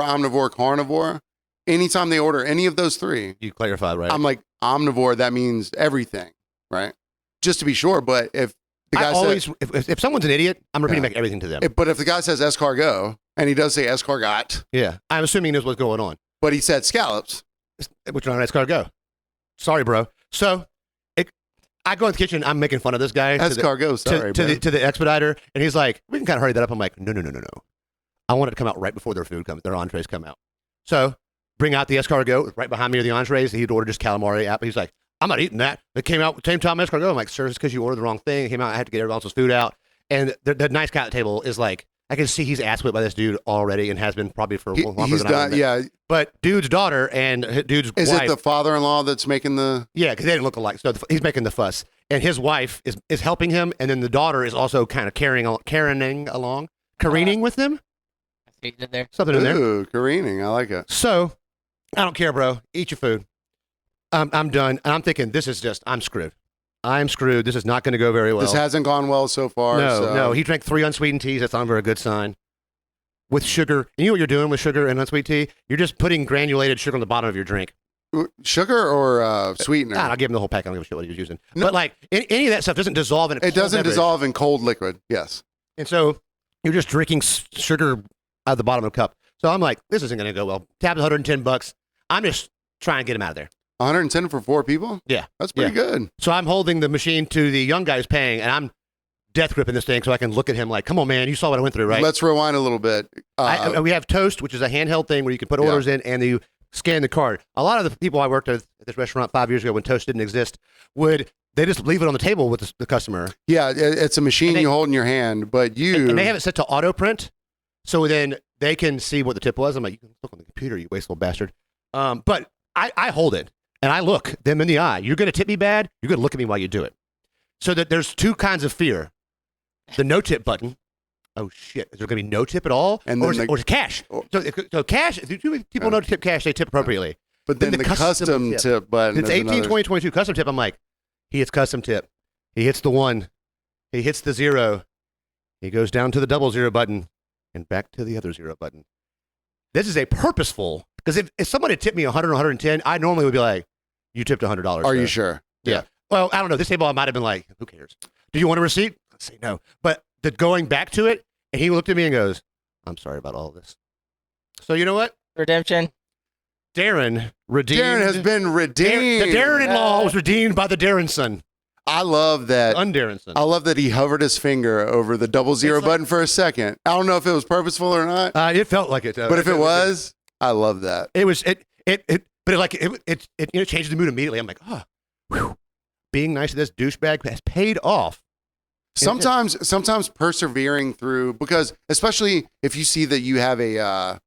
omnivore, carnivore. Anytime they order any of those 3, you clarify, right? I'm like, omnivore, that means everything, right? Just to be sure. But if the guy says, if someone's an idiot, I'm repeating back everything to them. But if the guy says escargot, and he does say escargot, yeah, I'm assuming he knows what's going on. But he said scallops, which are not escargot. Sorry, bro. So I go in the kitchen. I'm making fun of this guy. To the expediter, and he's like, "We can kind of hurry that up." I'm like, "No. I want it to come out right before their entrees come out." So bring out the escargot right behind me are the entrees. He'd ordered just calamari app. He's like, "I'm not eating that." It came out at the same time escargot. I'm like, "Sir, it's because you ordered the wrong thing." It came out. I had to get everyone else's food out. And the nice guy at the table is like, I can see he's ass whipped by this dude already and has been probably for longer than I've been. Yeah. But dude's daughter and dude's wife. Is it the father-in-law that's making the? Yeah, because they didn't look alike. So he's making the fuss. And his wife is helping him. And then the daughter is also kind of careening with them. I see it there. Something in there. Ooh, careening. I like it. So I don't care, bro. Eat your food. I'm done. And I'm thinking, I'm screwed. I'm screwed. This is not going to go very well. This hasn't gone well so far. No. He drank 3 unsweetened teas. That's not a very good sign. With sugar. You know what you're doing with sugar and unsweetened tea? You're just putting granulated sugar on the bottom of your drink. Sugar or sweetener? I'll give him the whole pack. I don't give a shit what he was using. No. But like any of that stuff doesn't dissolve in a cold doesn't beverage. dissolve in cold liquid. Yes. And so you're just drinking sugar out of the bottom of a cup. So I'm like, this isn't going to go well. Tab's $110. I'm just trying to get him out of there. 110 for 4 people? Yeah. That's pretty good. So I'm holding the machine to the young guy who's paying, and I'm death gripping this thing so I can look at him like, come on, man, you saw what I went through, right? Let's rewind a little bit. We have Toast, which is a handheld thing where you can put orders in and you scan the card. A lot of the people I worked with at this restaurant 5 years ago when Toast didn't exist they just leave it on the table with the customer. Yeah, it's a machine you hold in your hand, but and they have it set to auto print, so then they can see what the tip was. I'm like, you can look on the computer, you wasteful bastard. But I hold it. And I look them in the eye. You're going to tip me bad. You're going to look at me while you do it. So that there's 2 kinds of fear. The no tip button. Oh, shit. Is there going to be no tip at all? And or then is it cash? So cash, if people know to tip cash, they tip appropriately. But then the custom tip button. It's 18, 20, 22 custom tip. I'm like, he hits custom tip. He hits the 1. He hits the 0. He goes down to the 00 button and back to the other 0 button. This is a purposeful, because if somebody had tipped me 100 or 110, I normally would be like, you tipped $100. Are you sure? Yeah. Well, I don't know. This table, I might have been like, who cares? Do you want a receipt? Let's say no. But the going back to it, and he looked at me and goes, I'm sorry about all this. So you know what? Redemption. Darren redeemed. Darren has been redeemed. The Darren-in-law was redeemed by the Darren-son. I love that. Un-Darren-son. I love that he hovered his finger over the 00 button for a second. I don't know if it was purposeful or not, It felt like it. but if it was, I love that. it was it. But it changed the mood immediately. I'm like, oh, whew. Being nice to this douchebag has paid off. Sometimes persevering through, because especially if you see that you have a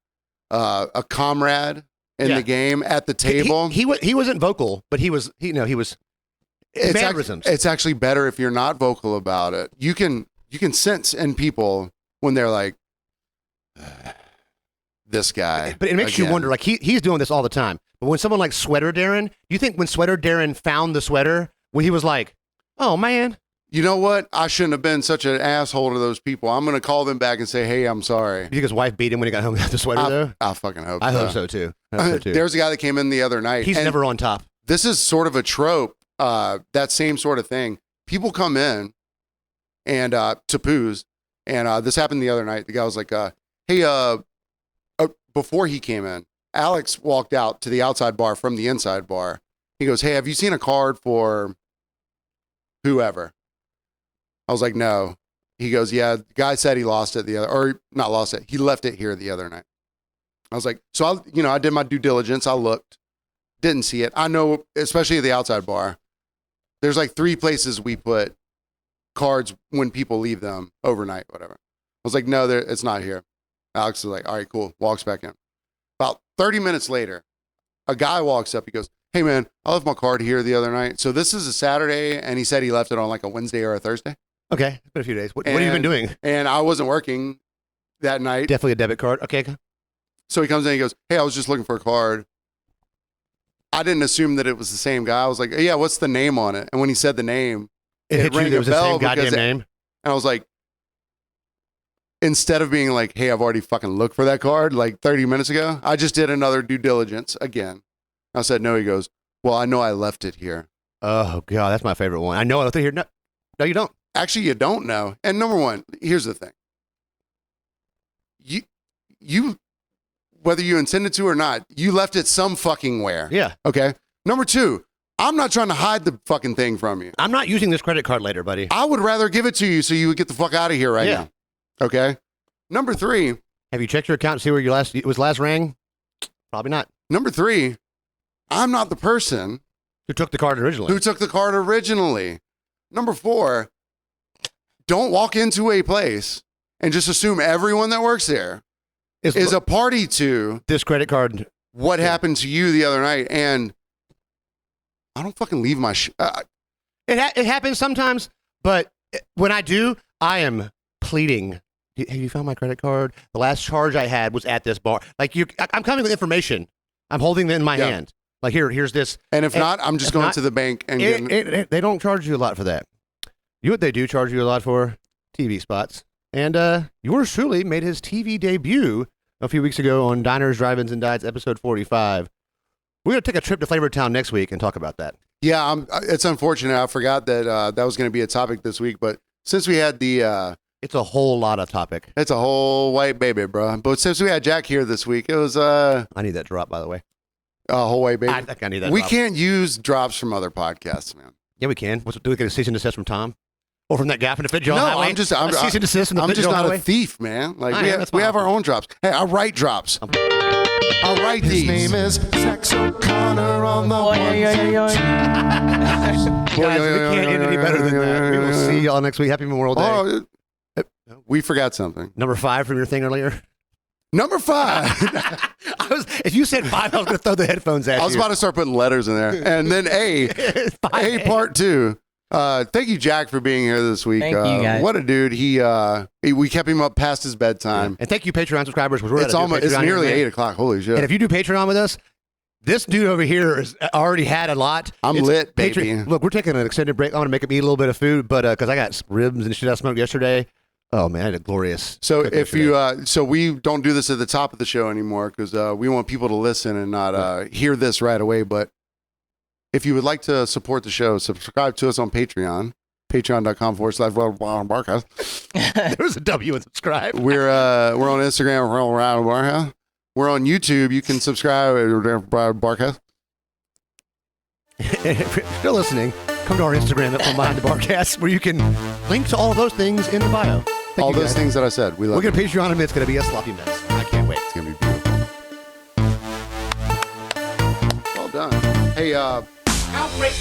comrade in Yeah. the game at the table, He wasn't vocal, but he was mannerisms. it's actually better if you're not vocal about it. You can sense in people when they're like, this guy. But it makes you again. wonder, like he's doing this all the time. But when someone like Sweater Darren, do you think when Sweater Darren found the sweater, when he was like, oh man, You know what? I shouldn't have been such an asshole to those people. I'm going to call them back and say, hey, I'm sorry. you think his wife beat him when he got home with the sweater though? I fucking hope I so. hope so too. I hope so too. There's a guy that came in the other night. He's and never on top. This is sort of a trope, that same sort of thing. People come in and to poos, and this happened the other night. The guy was like, hey, before he came in, Alex walked out to the outside bar from the inside bar. He goes, hey, have you seen a card for whoever? I was like, no. He goes, yeah, the guy said he lost it or not lost it. He left it here the other night. I was like, so I did my due diligence. I looked, didn't see it. I know, especially at the outside bar, there's like 3 places we put cards when people leave them overnight, whatever. I was like, no, it's not here. Alex is like, all right, cool. Walks back in. About 30 minutes later, a guy walks up. He goes, hey man, I left my card here the other night. So this is a Saturday, and he said he left it on like a Wednesday or a Thursday. Okay, it's been a few days. What have you been doing? And I wasn't working that night. Definitely a debit card. Okay. So he comes in and he goes, hey, I was just looking for a card. I didn't assume that it was the same guy. I was like, yeah, what's the name on it? And when he said the name, It hit you. rang There a was the bell same goddamn because name. and I was like, instead of being like, hey, I've already fucking looked for that card like 30 minutes ago, I just did another due diligence again. I said, no. He goes, well, I know I left it here. Oh god, that's my favorite one. I know I left it here. No, you don't. Actually, you don't know. And number one, here's the thing. You, whether you intended to or not, you left it some fucking where. Yeah. Okay. Number 2, I'm not trying to hide the fucking thing from you. I'm not using this credit card later, buddy. I would rather give it to you so you would get the fuck out of here right Yeah. now. Okay. Number 3, Have you checked your account to see where it was last rang? Probably not. number 3, I'm not the person Who took the card originally? who took the card originally. Number 4, don't walk into a place and just assume everyone that works there is a party to this credit card? what happened to you the other night. And I don't fucking leave my It happens sometimes, but when I do, I am pleading. Have you found my credit card? The last charge I had was at this bar. Like I'm coming with information. I'm holding it in my Yeah. hand. Like here's this. and if not, I'm just if going not, to the bank and getting They don't charge you a lot for that. You know what they do charge you a lot for? TV spots. And yours truly made his TV debut a few weeks ago on Diners, Drive-Ins, and Diets, episode 45. We're going to take a trip to Flavor Town next week and talk about that. Yeah, it's unfortunate. I forgot that that was going to be a topic this week, but since we had It's a whole lot of topic. it's a whole white baby, bro. But since we had Jack here this week, it was I need that drop, by the way. a whole white baby. I think I need that We drop. can't use drops from other podcasts, man. Yeah, we can. Do we get a cease and desist from Tom? Or from that gap in the Fit Joe No, Highway? I'm just A cease and desist from the I'm Fit just Joe not Highway? a thief, man. Like I we am. have, That's we have fine. our own drops. Hey, I write drops. I write His these. name is Sex O'Connor on the Oy, oy, oy, oy, oy. Guys, we can't end any better than that. We will see y'all next week. Happy Memorial Day. Oh, we forgot something. Number 5 from your thing earlier. Number 5. If you said 5, I was going to throw the headphones at you. I was about to start putting letters in there. And then A part 2. Thank you, Jack, for being here this week. Thank you, guys. What a dude. We kept him up past his bedtime. And thank you, Patreon subscribers. We're It's nearly 8 o'clock. Holy shit. And if you do Patreon with us, this dude over here has already had a lot. I'm lit, baby. Look, we're taking an extended break. I'm going to make him eat a little bit of food, but because I got ribs and shit I smoked yesterday. Oh man, I had a glorious. So cook if yesterday. you, so we don't do this at the top of the show anymore because we want people to listen and not hear this right away. But if you would like to support the show, subscribe to us on Patreon. Patreon.com/barcast. There's a W in subscribe. We're on Instagram. We're on Barcast. We're on YouTube. You can subscribe to Barcast. If you're still listening, come to our Instagram at From Behind the Barcast, where you can link to all of those things in the bio. Thank All you, those guys. things that I said. We love We're you. going to Patreon in a minute. It's going to be a sloppy mess. I can't wait. It's gonna be beautiful. Well done. Hey, Outbreak.